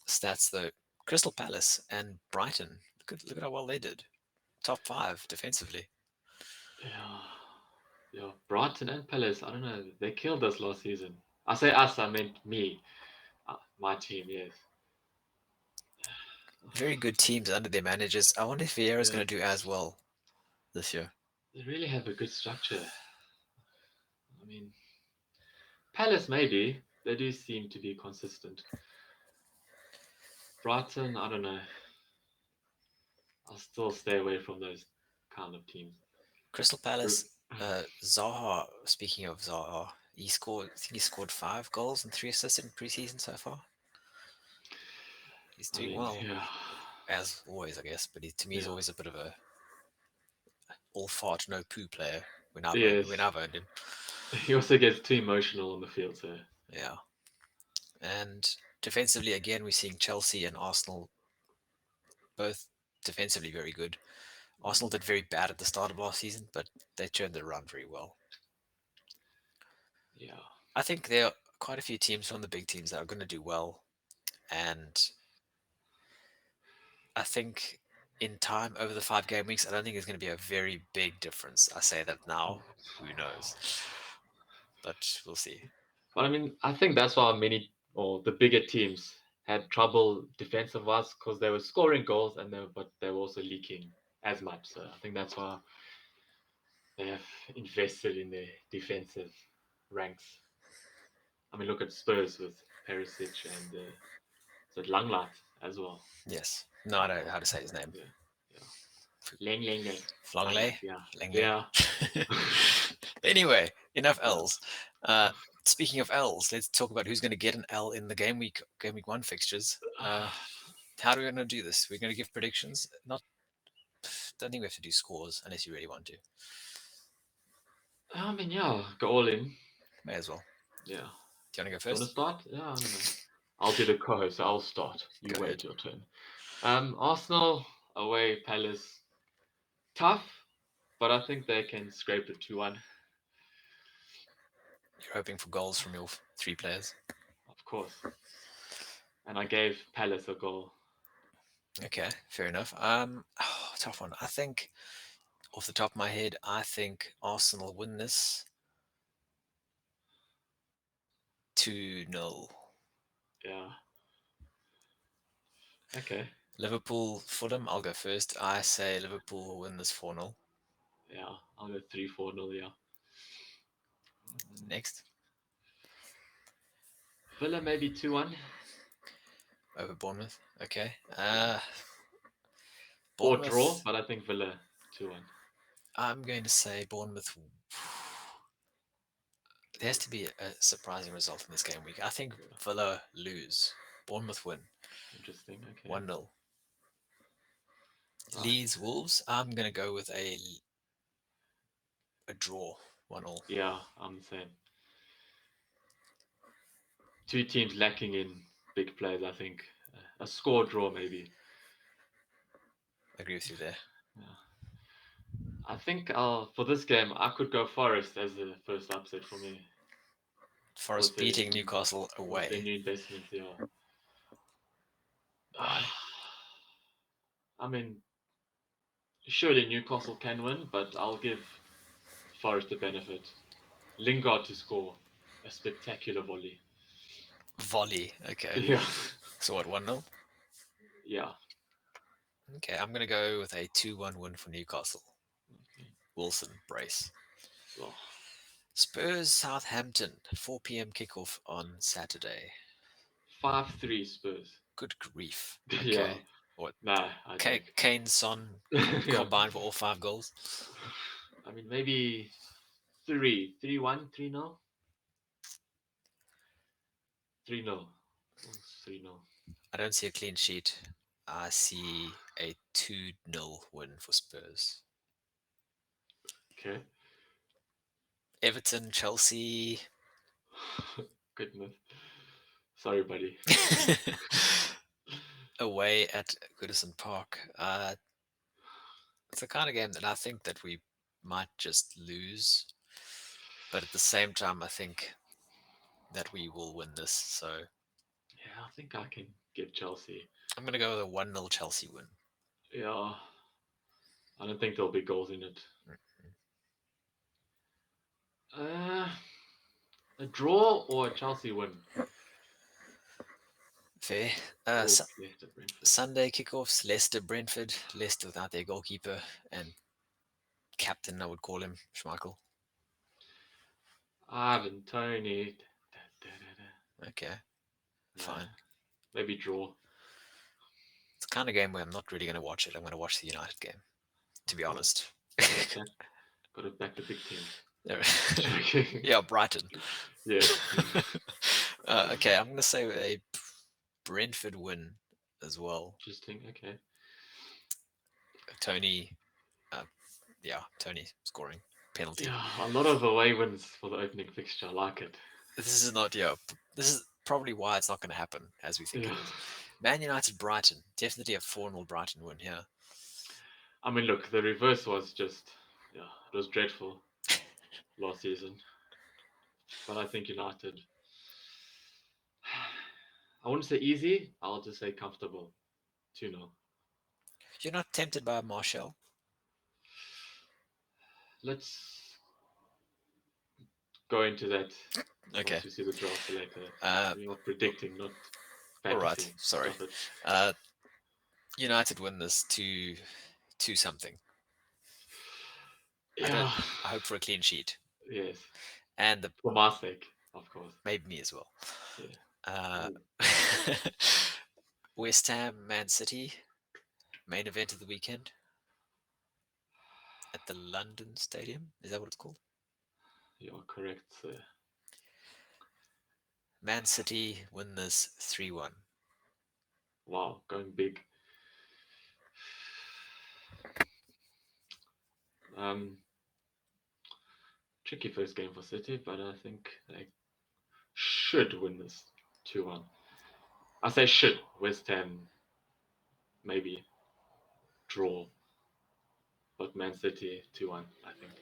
stats, though, Crystal Palace and Brighton, look at how well they did. Top 5 defensively. Yeah. Yeah. Brighton and Palace. I don't know. They killed us last season. I say us. I meant me. My team. Yes. Very good teams under their managers. I wonder if Vieira's Yeah. going to do as well this year. They really have a good structure. I mean, Palace maybe they do seem to be consistent. Brighton, I don't know. I'll still stay away from those kind of teams. Crystal Br- Palace, Zaha. Speaking of Zaha, he scored. I think he scored 5 goals and 3 assists in preseason so far. He's I doing mean, well, yeah, as always, I guess. But to me, he's yeah, always a bit of a all fart no poo player when yes. I've owned him. He also gets too emotional on the field, so Yeah, and defensively again, we're seeing Chelsea and Arsenal both defensively very good. Arsenal did very bad at the start of last season, but they turned it around very well. yeah. I think there are quite a few teams from the big teams that are going to do well, and I think in time over the 5 game weeks, I don't think there's going to be a very big difference. I say that now, who knows? But we'll see. But I mean, I think that's why many or the bigger teams had trouble defensive wise because they were scoring goals but they were also leaking as much. So I think that's why they have invested in their defensive ranks. I mean, look at Spurs with Perisic and is it Langlaat as well. Yes. No, I don't know how to say his name. Yeah, yeah. Lang. Flangley? Langlaat. Yeah, Langley? yeah. Anyway, enough Yeah. L's. Speaking of L's, let's talk about who's going to get an L in the game week 1 fixtures. How are we going to do this? We're going to give predictions. Not, don't think we have to do scores unless you really want to. I mean, yeah, go all in. May as well. Yeah. Do you want to go You want to first? start? Yeah, I don't know. I'll be the co-host, so I'll start. You Go wait ahead. your turn. Arsenal away, Palace. Tough, but I think they can scrape the 2-1. You're hoping for goals from your 3 players. Of course. And I gave Palace a goal. Okay, fair enough. Tough one. I think off the top of my head, I think Arsenal win this 2-0. Yeah. Okay. Liverpool, Fulham, I'll go first. I say Liverpool will win this 4-0. Yeah. I'll go 3-4-0. Yeah. Next, Villa maybe 2-1 over Bournemouth. Okay. or draw, Bournemouth, but I think Villa 2-1. I'm going to say Bournemouth. There has to be a surprising result in this game week. I think Yeah. Villa lose. Bournemouth win Interesting. Okay. 1-0. Right. Leeds Wolves, I'm going to go with a draw 1-0. Yeah, I'm the same. Two teams lacking in big players, I think. A score draw maybe. Agree with you there. Yeah. I think for this game I could go Forest as the first upset for me with Forest beating Newcastle their away. new investment. Yeah. Why? I mean, surely Newcastle can win, but I'll give Forest the benefit. Lingard to score a spectacular volley. Volley. Okay. Yeah. So what, 1-0? Yeah. Okay, I'm going to go with a 2-1 win for Newcastle. Okay. Wilson, brace. Oh, Spurs, Southampton, 4 p.m. kickoff on Saturday. 5-3 Spurs. Good grief. Yeah. Okay. What? Nah, I joke. Kane, Son Yeah. combined for all 5 goals. I mean, maybe 3-1, 3-0. 3-0. 3-0. I don't see a clean sheet. I see a 2-0 win for Spurs. Okay. Everton, Chelsea. Goodness. Sorry, buddy. Away at Goodison Park. It's the kind of game that I think that we might just lose, but at the same time, I think that we will win this. So Yeah, I think I can get Chelsea. I'm going to go with a 1-0 Chelsea win. Yeah, I don't think there'll be goals in it. Uh, a draw or a Chelsea win? Fair. Oh, Leicester Brentford. Sunday kickoffs, Leicester, Brentford. Leicester without their goalkeeper and captain, I would call him, Schmeichel. Ivan Tony. Da, da, da, da. Okay, Nah, fine. maybe draw. It's the kind of game where I'm not really going to watch it. I'm going to watch the United game, to Of be course. honest. Got to back the big teams. There- Joking. yeah, Brighton. Yes. Okay, I'm going to say a Brentford win as well. Interesting. Okay. Tony, uh, yeah, Tony scoring penalty. Yeah, a lot of away wins for the opening fixture. I like it. This is not, yeah, this is probably why it's not going to happen as we think Yeah. it is. Man United Brighton, definitely a 4-0 Brighton win here. I mean, look, the reverse was just, yeah, it was dreadful last season. But I think United, I wouldn't say easy, I'll just say comfortable. 2-0. You're not tempted by Marshall? Let's go into that Okay. once we see the draft later. Uh, We're not predicting, not all right. fantasy. Sorry. Stop it. Uh, United win this 2 something. I don't. Yeah, I hope for a clean sheet, yes. and the For my sake, of course. maybe me as well. Yeah. Uh, Ooh. West Ham, Man City, main event of the weekend at the London Stadium. Is that what it's called? You are correct, sir. Man City win this 3-1. Wow, going big. Um, Tricky first game for City, but I think they should win this 2-1. I say should. West Ham maybe draw, but Man City 2-1, I think.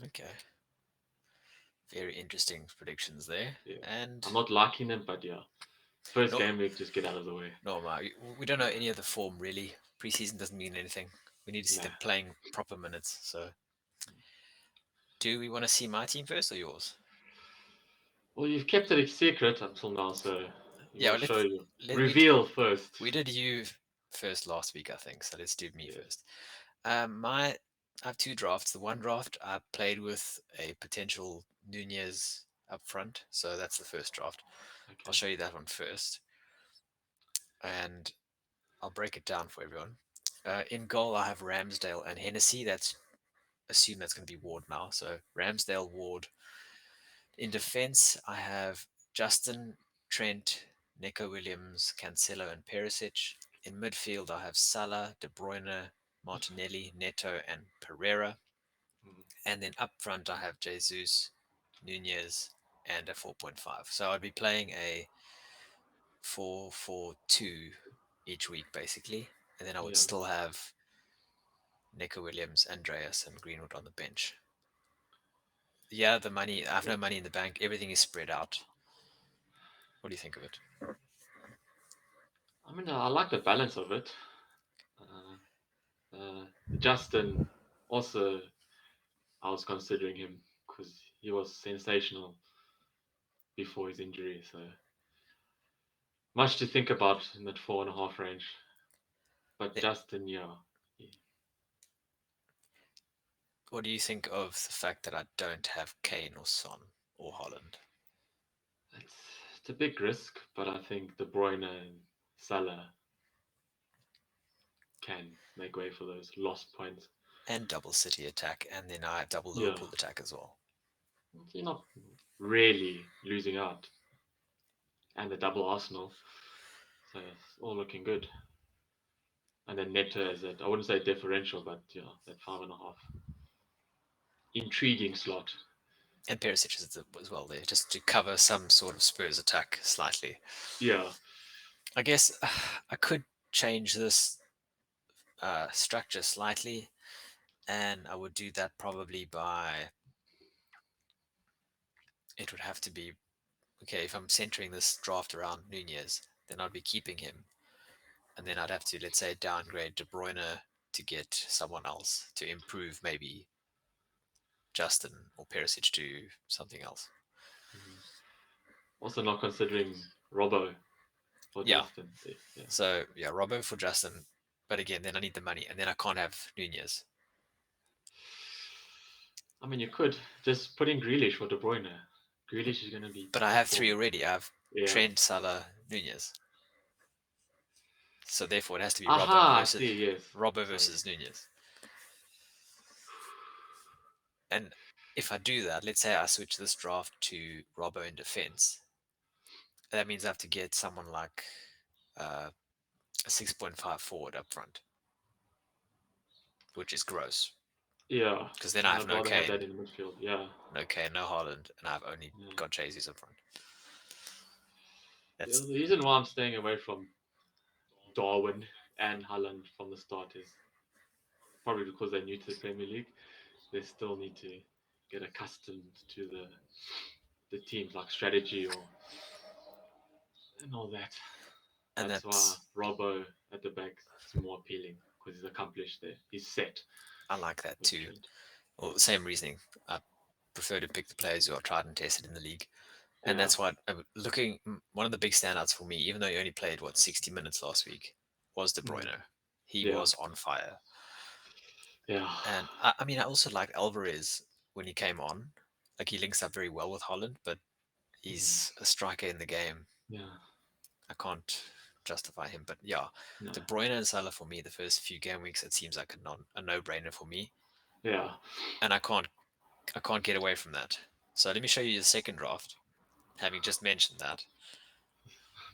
Okay. Very interesting predictions there. Yeah. And I'm not liking them, but yeah. First no, game week, just get out of the way. no, we don't know any of the form really. Preseason doesn't mean anything. We need to see Nah. them playing proper minutes. So, do we want to see my team first or yours? Well, you've kept it a secret until now, so Yeah, we'll show you. let we Reveal first. we did you first last week, I think. So let's do me Yes. first. My I have 2 drafts. The one draft I played with a potential Nunez up front, so that's the first draft. I'll Okay. show you that one first, and I'll break it down for everyone. In goal, I have Ramsdale and Hennessy. That's assume that's going to be Ward now. So Ramsdale, Ward. In defense, I have Justin, Trent, Nico Williams, Cancelo, and Perisic. In midfield, I have Salah, De Bruyne, Martinelli, Neto, and Pereira. Mm. And then up front, I have Jesus, Nunez, and a 4.5. So I'd be playing a 4-4-2 each week, basically. And then I would Yeah. still have Nico Williams, Andreas, and Greenwood on the bench. Yeah, the money, I have no money in the bank. Everything is spread out. What do you think of it? I mean, I like the balance of it. Justin, also, I was considering him because he was sensational before his injury. So much to think about in that 4.5 range. But Then, Justin, yeah, what do you think of the fact that I don't have Kane or Son or Holland? it's, it's a big risk, but I think De Bruyne and Salah can make way for those lost points. And double City attack, and then I double Yeah, Liverpool attack as well. you're not really losing out, and the double Arsenal, so it's all looking good. And then Neto is at, I wouldn't say differential, but yeah, that 5.5. Intriguing slot. And Perisic is as well there, just to cover some sort of Spurs attack slightly. Yeah. I guess I could change this structure slightly, and I would do that probably by it would have to be okay if I'm centering this draft around Nunez, then I'd be keeping him, and then I'd have to let's say downgrade De Bruyne to get someone else to improve maybe Justin or Perisic to something else. Mhm. Also not considering Robbo for Yeah. Justin. Yeah. So yeah, Robbo for Justin, but again, then I need the money, and then I can't have Nunez. I mean, you could just put in Grealish for De Bruyne. Grealish is going to be But I top have 3 form. already. I have Yeah. Trent, Salah, Nunez. So therefore, it has to be Aha, I see. Yes. Robbo Sorry. versus Nunez. And if I do that, let's say I switch this draft to Robbo in defense, that means I have to get someone like uh, a 6.5 forward up front, which is gross. Yeah, Because then I and have I'd rather have that Kane, in the midfield. Yeah. no Haaland, and I've only Yeah. got Jesus up front. The That's reason why I'm staying away from Darwin and Holland from the start is probably because they're new to the Premier League. They still need to get accustomed to the team's like strategy or and all that. and That's why that's Robbo at the back is more appealing because he's accomplished there. He's set I like that with too. Trent. Well, same reasoning. I prefer to pick the players who are tried and tested in the league, and Yeah. that's what one of the big standouts for me. Even though he only played 60 minutes last week, was De Mm. Bruyne. He Yeah. was on fire, Yeah. and I mean I also like Alvarez when he came on. Like he links up very well with Holland, but Mm. he's a striker in the game. Yeah. I can't justify him, but yeah, No. De Bruyne and Salah for me the first few game weeks it seems like a no brainer for me, Yeah. and I can't get away from that. So let me show you the second draft. Having just mentioned that,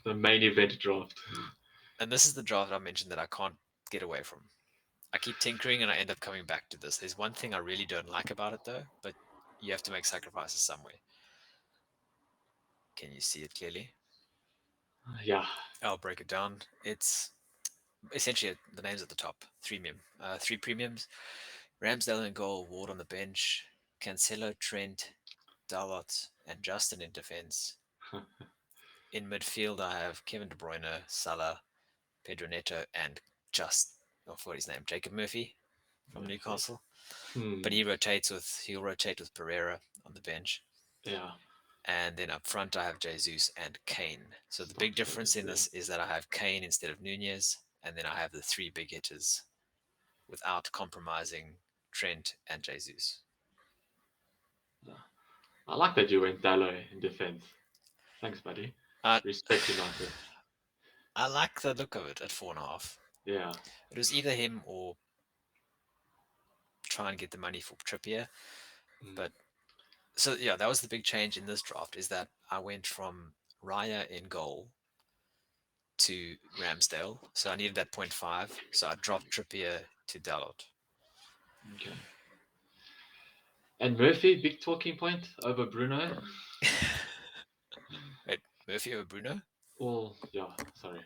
The main event draft. and this is the draft I mentioned that I can't get away from. I keep tinkering and I end up coming back to this. There's one thing I really don't like about it though, but you have to make sacrifices somewhere. Can you see it clearly? Yeah. I'll break it down. It's essentially the names at the top. Three premiums. Ramsdale in goal, Ward on the bench, Cancelo, Trent, Dalot, and Justin in defense. In midfield, I have Kevin De Bruyne, Salah, Pedro Neto, and I forgot his name, Jacob Murphy from Murphy. Newcastle. But Hmm. he'll rotate with Pereira on the bench. Yeah. And then up front, I have Jesus and Kane. So the big Stock difference traders. in Yeah. this is that I have Kane instead of Nunez, and then I have the three big hitters without compromising Trent and Jesus. Yeah. I like that you went Dallo in defense. Thanks, buddy. Uh, Respect United. I like the look of it at 4.5. Yeah. It was either him or try and get the money for Trippier. Mm. But so yeah, that was the big change in this draft is that I went from Raya in goal to Ramsdale. So I needed that 0.5. So I dropped Trippier to Dalot. Okay. And Murphy, big talking point over Bruno. Wait, Murphy over Bruno? Well, yeah. Sorry.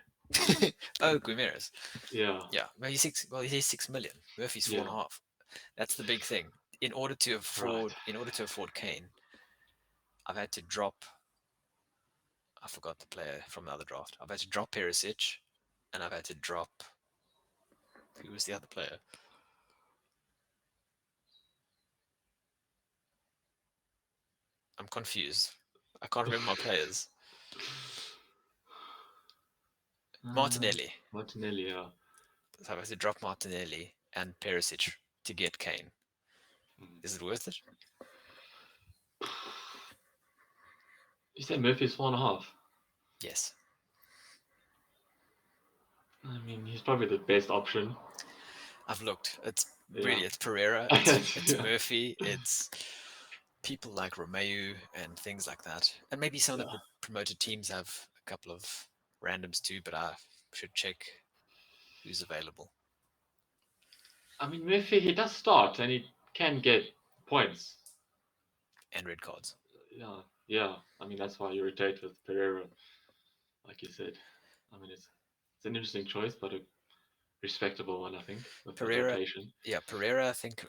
Oh, Guimaraes. Yeah. Yeah, well, he's 6 million. Murphy's four and Yeah. a half. That's the big thing. Right. In order to afford Kane, I've had to drop. I forgot the player from the other draft. I've had to drop Perisic, and I've had to drop. Who was the other player? I'm confused. I can't remember my players. Martinelli. Martinelli. Yeah. So I've had to drop Martinelli and Perisic to get Kane. Mm. Is it worth it? You said Murphy's 4.5. Yes. I mean, he's probably the best option. I've looked. Yeah. It's Pereira, it's Yeah. Murphy, it's people like Romeu and things like that. And maybe some of Yeah. the promoted teams have a couple of randoms too, but I should check who's available. I mean, Murphy, he does start and he can get points. And red cards. Yeah. Yeah. I mean, that's why you rotate with Pereira, like you said. I mean, it's an interesting choice, but a respectable one, I think, with that Pereira, rotation. yeah, Pereira, I think,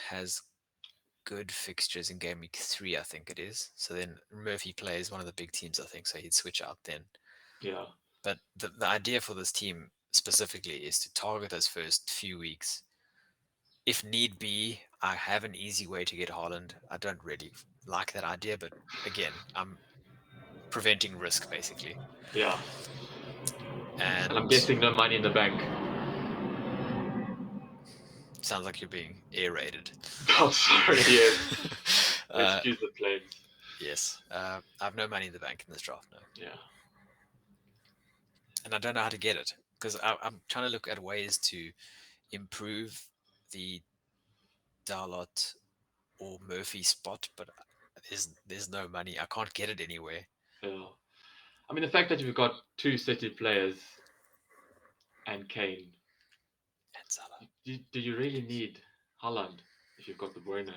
has good fixtures in game week 3, I think it is. So then Murphy plays one of the big teams, I think, so he'd switch out then. Yeah. But the idea for this team specifically is to target those first few weeks. If need be, I have an easy way to get Haaland. I don't really like that idea, but again, I'm preventing risk basically. Yeah. And I'm And guessing no money in the bank. sounds like you're being air raided. Oh, sorry. Yes. uh, Excuse the planes. yes, I have no money in the bank in this draft now, Yeah. and I don't know how to get it. because I'm trying to look at ways to improve the Dalot or Murphy spot, but there's no money. I can't get it anywhere. Yeah. I mean, the fact that you've got two City players and Kane, And Salah. do you really need Haaland if you've got the Bruyne?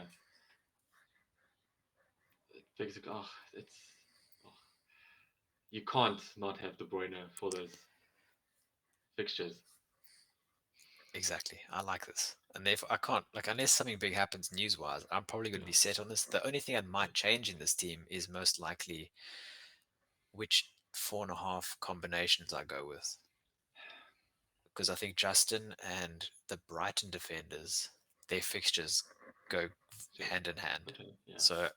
It's oh, you can't not have De Bruyne for those fixtures. Exactly. I like this. And therefore, I can't, like, unless something big happens news wise, I'm probably going to Yeah, be set on this. The only thing that might change in this team is most likely which 4.5 combinations I go with. Because I think Justin and the Brighton defenders, their fixtures go so hand in hand. yeah, So,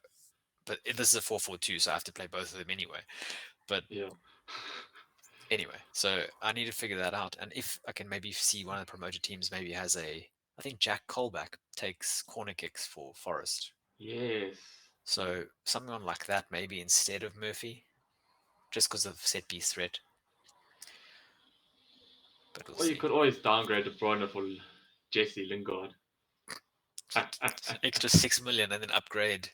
but this is a 4-4-2, so I have to play both of them anyway. But yeah, anyway, so I need to figure that out. And if I can maybe see one of the promoted teams maybe has a, I think Jack Colback takes corner kicks for Forest. yes. So something on like that maybe instead of Murphy, just because of set piece threat. But we'll Or you see. could always downgrade De Bruyne for Jesse Lingard. Extra 6 million and then upgrade.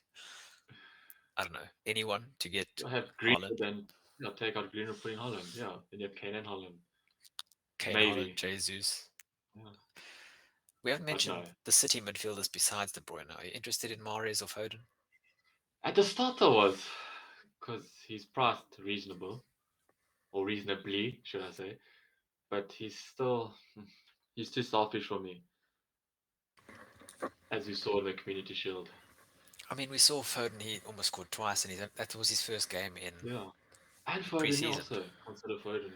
I don't know anyone to get You have Holland, Greenwood and take out Greenwood, put in Holland. Yeah, then you have Kane and Holland. Kane, Holland, Maybe. Jesus. Yeah. We haven't But no. mentioned the City midfielders besides De Bruyne. Are you interested in Mahrez or Foden? At the start I was, because he's priced reasonable, or reasonably, should I say. But he's too selfish for me, as you saw in the Community Shield. I mean, we saw Foden. He almost scored twice, and that was his first game Yeah. And in Foden, yeah, preseason. also. Consider Foden.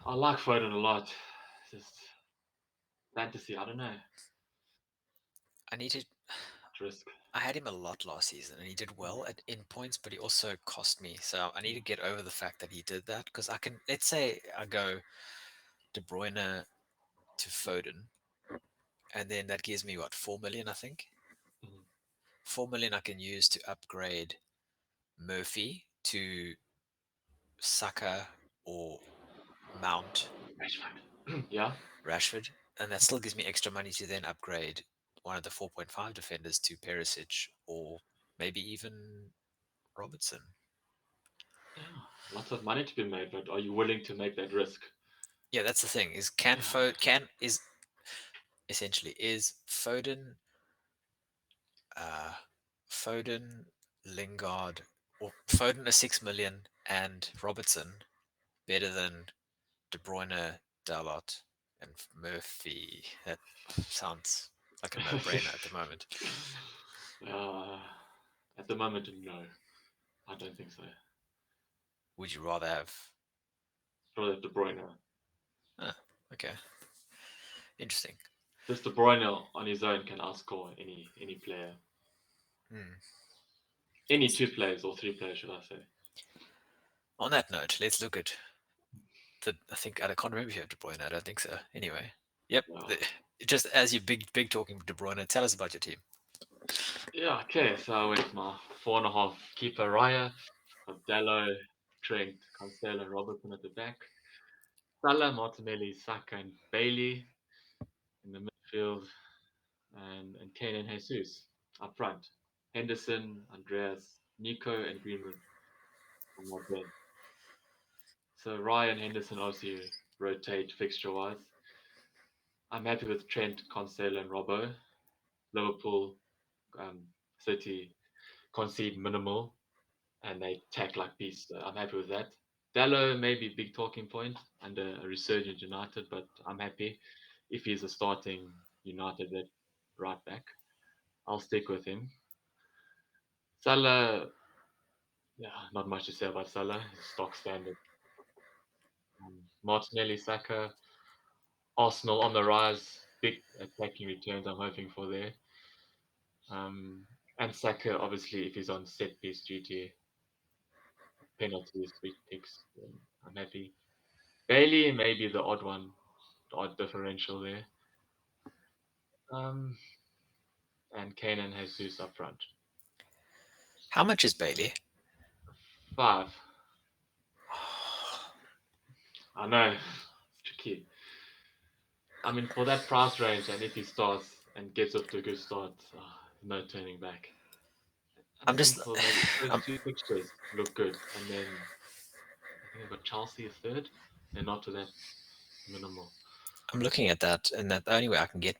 I like Foden a lot. Just fantasy, I don't know. I needed. Much risk. I had him a lot last season, and he did well at in points, but he also cost me. So I need Yeah. to get over the fact that he did that because I can. Let's say I go De Bruyne to Foden, and then that gives me what 4 million, I think. Mhm. 4 million I can use to upgrade Murphy to Saka or Mount Rashford. Yeah. Rashford, and that still gives me extra money to then upgrade one of the 4.5 defenders to Perisic or maybe even Robertson. Yeah. Lots of money to be made, but are you willing to make that risk? Yeah, that's the thing. Is Yeah. Can is essentially is uh Foden, Lingard, or Foden a 6 million and Robertson better than De Bruyne, Dalot, and Murphy? That sounds like a no-brainer at the moment. uh, at the moment, no. I don't think so. Would you rather have? Probably De Bruyne. Ah, okay, interesting. Just De Bruyne on his own can outscore any player. Hmm. Any two players or three players, should I say. On that note, let's look at the. I think I can't remember if you have De Bruyne. I don't think so. Anyway, yep. Yeah. Just as you big talking De Bruyne, tell us about your team. Yeah, okay. So I went my 4.5 keeper Raya, Abdello, Trent, Cancelo, and Robertson at the back. Salah, Martinelli, Saka, and Bailey in the midfield, and Kane and Jesus up front. Henderson, Andreas, Nico, and Greenwood on my bench. So Ryan Henderson obviously rotate fixture wise. I'm happy with Trent, Cancelo, and Robbo. Liverpool, um, City concede minimal and they attack like beasts. So I'm happy with that. Dallo may be big talking point under a resurgent United, but I'm happy if he's a starting United at right back. I'll stick with him. Salah, yeah, not much to say about Salah. Stock standard. Martinelli, Saka, Arsenal on the rise. Big attacking returns I'm hoping for there. Um, and Saka, obviously, if he's on set piece duty, penalties, free kicks, I'm happy. Bailey may be the odd one, the odd differential there. Um, and Kane and Jesus up front. How much is Bailey? 5. I know it's tricky. I mean, for that price range, and if he starts and gets off to a good start, no turning back. And I'm I think just, for maybe I'm, first two fixtures look good, and then I think I've got Chelsea a third, and after that, minimal. I'm looking at that, and that the only way I can get,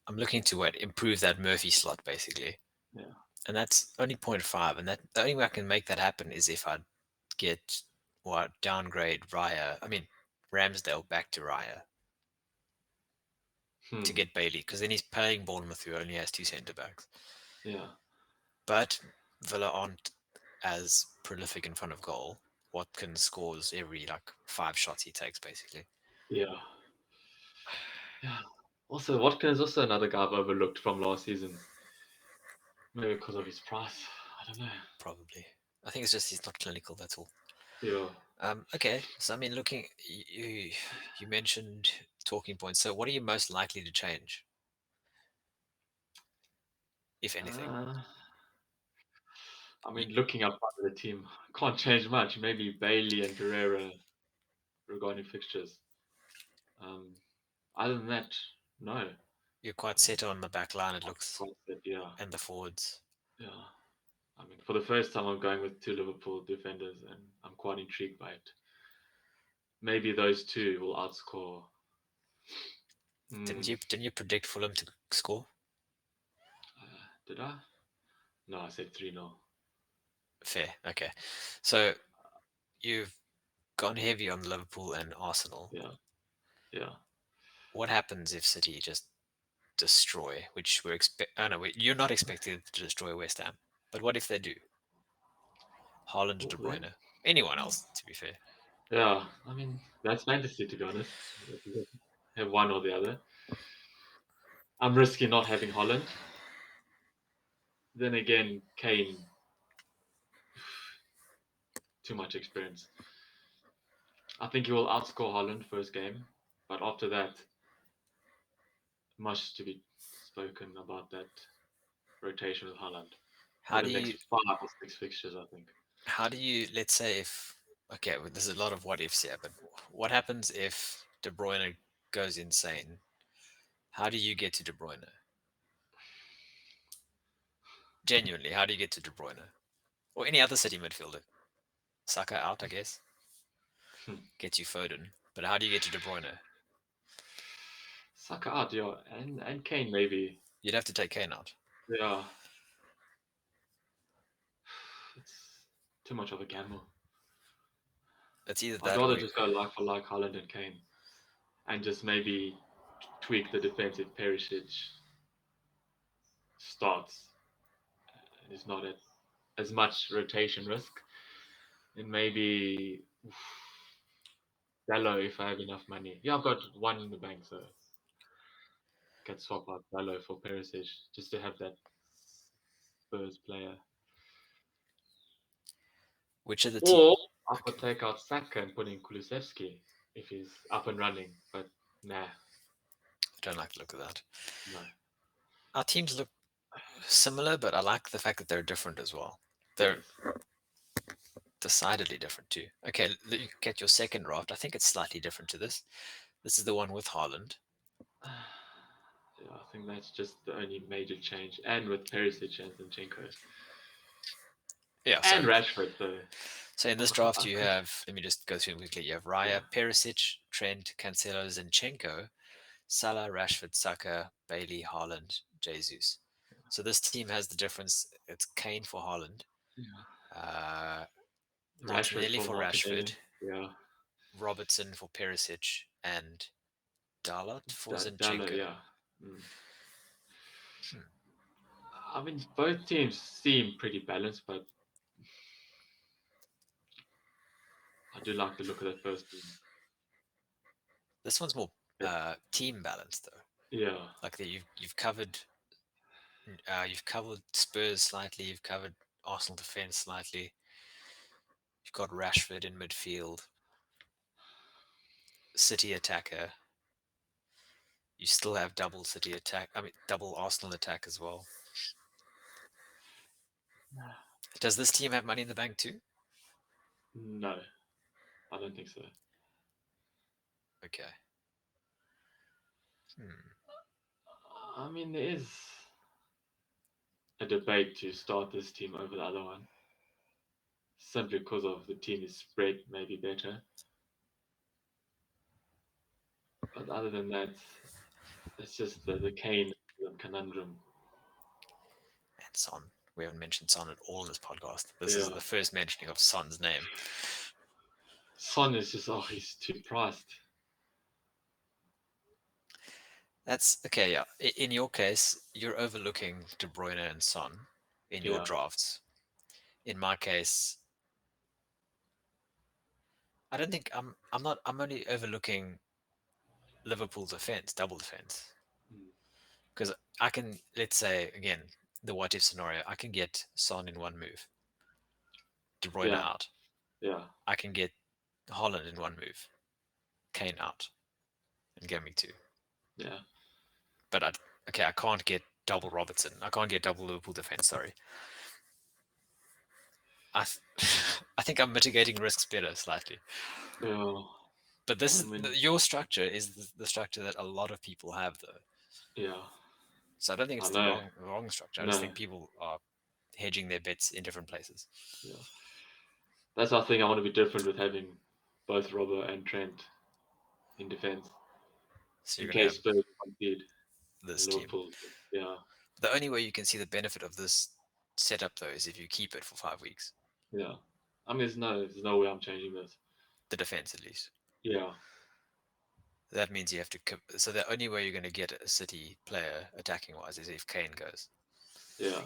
I'm looking to what improve that Murphy slot basically, Yeah. and that's only point 0.5, and that the only way I can make that happen is if I get what downgrade Raya, I mean Ramsdale back to Raya to Hmm. get Bailey, because then he's playing Bournemouth who only has two centre backs. Yeah. But Villa aren't as prolific in front of goal. Watkins scores every like 5 shots he takes, basically. Yeah. Yeah. Also, Watkins is also another guy I've overlooked from last season. Maybe because of his price. I don't know. Probably. I think it's just he's not clinical. That's all. Yeah. Okay. So I mean, looking, you mentioned talking points. So what are you most likely to change, if anything? Uh, I You, mean, looking up under the team, can't change much. Maybe Bailey and Pereira regarding fixtures. Um, Other than that, no. you're quite set on the back line. It looks, Quite good, yeah. and the forwards. Yeah. I mean, for the first time, I'm going with two Liverpool defenders, and I'm quite intrigued by it. Maybe those two will outscore. Didn't Mm, you? Didn't you predict Fulham to score? did I? No, I said 3-0. Fair. Okay. So you've gone heavy on Liverpool and Arsenal. Yeah, yeah. What happens if City just destroy, which we're expect? Oh no, you're not expected to destroy West Ham. But what if they do? Haaland or Oh, De then, Bruyne? Anyone else, to be fair. yeah. I mean, that's fantasy, to be honest. Have one or the other. I'm risking not having Holland. Then again, Kane, too much experience. I think he will outscore Holland first game, but after that, much to be spoken about that rotation with Holland for How the do next you? 5 or 6 fixtures, I think. How do you? Let's say if. Okay, well, there's a lot of what ifs here, but what happens if De Bruyne goes insane? How do you get to De Bruyne? Genuinely, how do you get to De Bruyne or any other City midfielder? Saka out, I guess. Gets you Foden, but how do you get to De Bruyne? Saka out, yeah, and Kane maybe. You'd have to take Kane out. Yeah, it's too much of a gamble. It's either I'd that or rather just go like for like Holland and Kane, and just maybe tweak the defensive Perisic starts. It's not as much rotation risk, and maybe Dallo if I have enough money. Yeah, I've got one in the bank, so can swap out Dallo for Perisic just to have that Spurs player. which of the team. Or I Okay, could take out Saka and put in Kulusevski if he's up and running. But nah, I don't like the look of that. no. Our teams look similar, but I like the fact that they're different as well. They're Yes. decidedly different too. Okay, you get your second draft. I think it's slightly different to this. This is the one with Haaland. Yeah, I think that's just the only major change. And with Perisic and Zinchenko. Yeah, And Rashford, though. so in this draft you have, let me just go through them quickly. You have Yeah. Raya, Perisic, Trent, Cancelo, Zinchenko, Salah, Rashford, Saka, Bailey, Haaland, Jesus. So this team has the difference. It's Kane for Haaland, Yeah. uh, Rashford Martinelli for for Rashford, Martinelli. Yeah. Robertson for Perisic, and Dalot for Dallo, Zinchenko. yeah. Mm. I mean, both teams seem pretty balanced, but I do like the look of that first team. This one's more team balanced though. Yeah. Like that, you've covered Spurs slightly, you've covered Arsenal defense slightly. You've got Rashford in midfield, City attacker. You still have double City attack. I mean, double Arsenal attack as well. Does this team have money in the bank too? No, I don't think so. Okay. Hmm. I mean, there is a debate to start this team over the other one, simply because of the team is spread maybe better. But other than that, it's just the Kane conundrum. And Son. We haven't mentioned Son at all in this podcast. This is Yeah, the first mentioning of Son's name. Son is just he's too priced. That's okay. Yeah. In your case, you're overlooking De Bruyne and Son in your Yeah, drafts. In my case, I don't think I'm not. I'm only overlooking Liverpool defense, double defense, mm, because I can. Let's say again the what if scenario. I can get Son in one move, De Bruyne yeah, out. yeah, I can get Holland in one move, Kane out, and game week two. yeah, But okay, I can't get double Robertson. I can't get double Liverpool defense. Sorry. I think I'm mitigating risks better slightly. yeah. But this I is mean, your structure is the structure that a lot of people have though. yeah, So I don't think I it's the know. wrong structure. I just No, think people are hedging their bets in different places. yeah. That's our thing. I want to be different with having both Robbo and Trent in defense So in you're going to have case Spurs concede and this team. Liverpool. Yeah, The only way you can see the benefit of this setup though is if you keep it for 5 weeks. yeah. I mean, there's no way I'm changing this. The defense at least. Yeah, That means you have to. So the only way you're going to get a City player attacking wise is if Kane goes. yeah.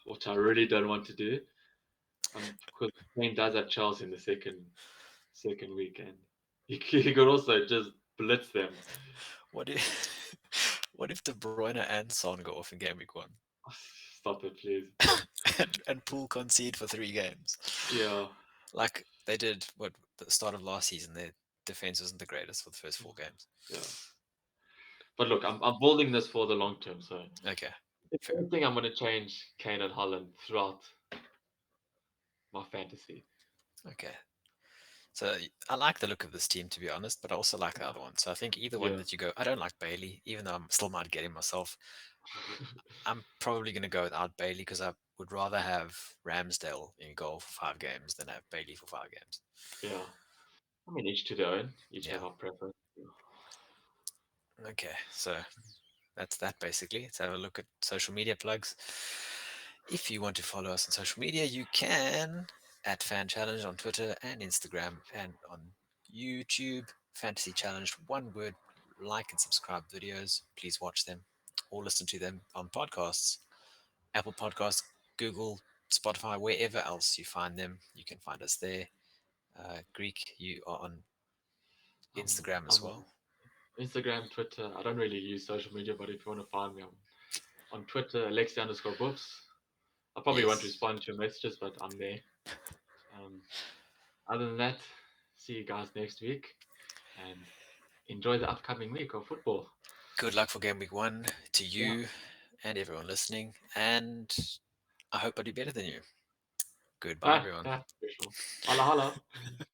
What I really don't want to do, because Kane does have Chelsea in the second weekend. He could also just blitz them. What if what if De Bruyne and Son go off in game week one Stop it, please. and Poole concede for 3 games? Yeah, Like they did what at the start of last season, their defense wasn't the greatest for the first 4 games. yeah. But look, I'm building this for the long term. So Okay, if fair. anything, I'm going to change Kane and Holland throughout my fantasy. Okay. So I like the look of this team to be honest, but I also like the Yeah, other one. So I think either one yeah. that you go, I don't like Bailey, even though I'm still might get him myself. I'm probably going to go without Bailey because I would rather have Ramsdale in goal for 5 games than have Bailey for 5 games. Yeah. I mean, each to their own. Each Yeah. have our preference. Okay. So that's that basically. Let's have a look at social media plugs. If you want to follow us on social media, you can at Fan Challenge on Twitter and Instagram and on YouTube. Fantasy Challenge, one word, like and subscribe videos. Please watch them or listen to them on podcasts, Apple Podcasts, Google, Spotify, wherever else you find them. You can find us there. Greek, you are on Instagram as I'm well. on Instagram, Twitter. I don't really use social media, but if you want to find me, I'm on Twitter, Alexi_Buffs. I probably won't Yes. respond to your messages, but I'm there. Um, Other than that, see you guys next week and enjoy the upcoming week of football. Good luck for game week one to Yeah. you and everyone listening. And I hope I do better than you. Goodbye, Ah, everyone. ah, for sure. Holla, holla.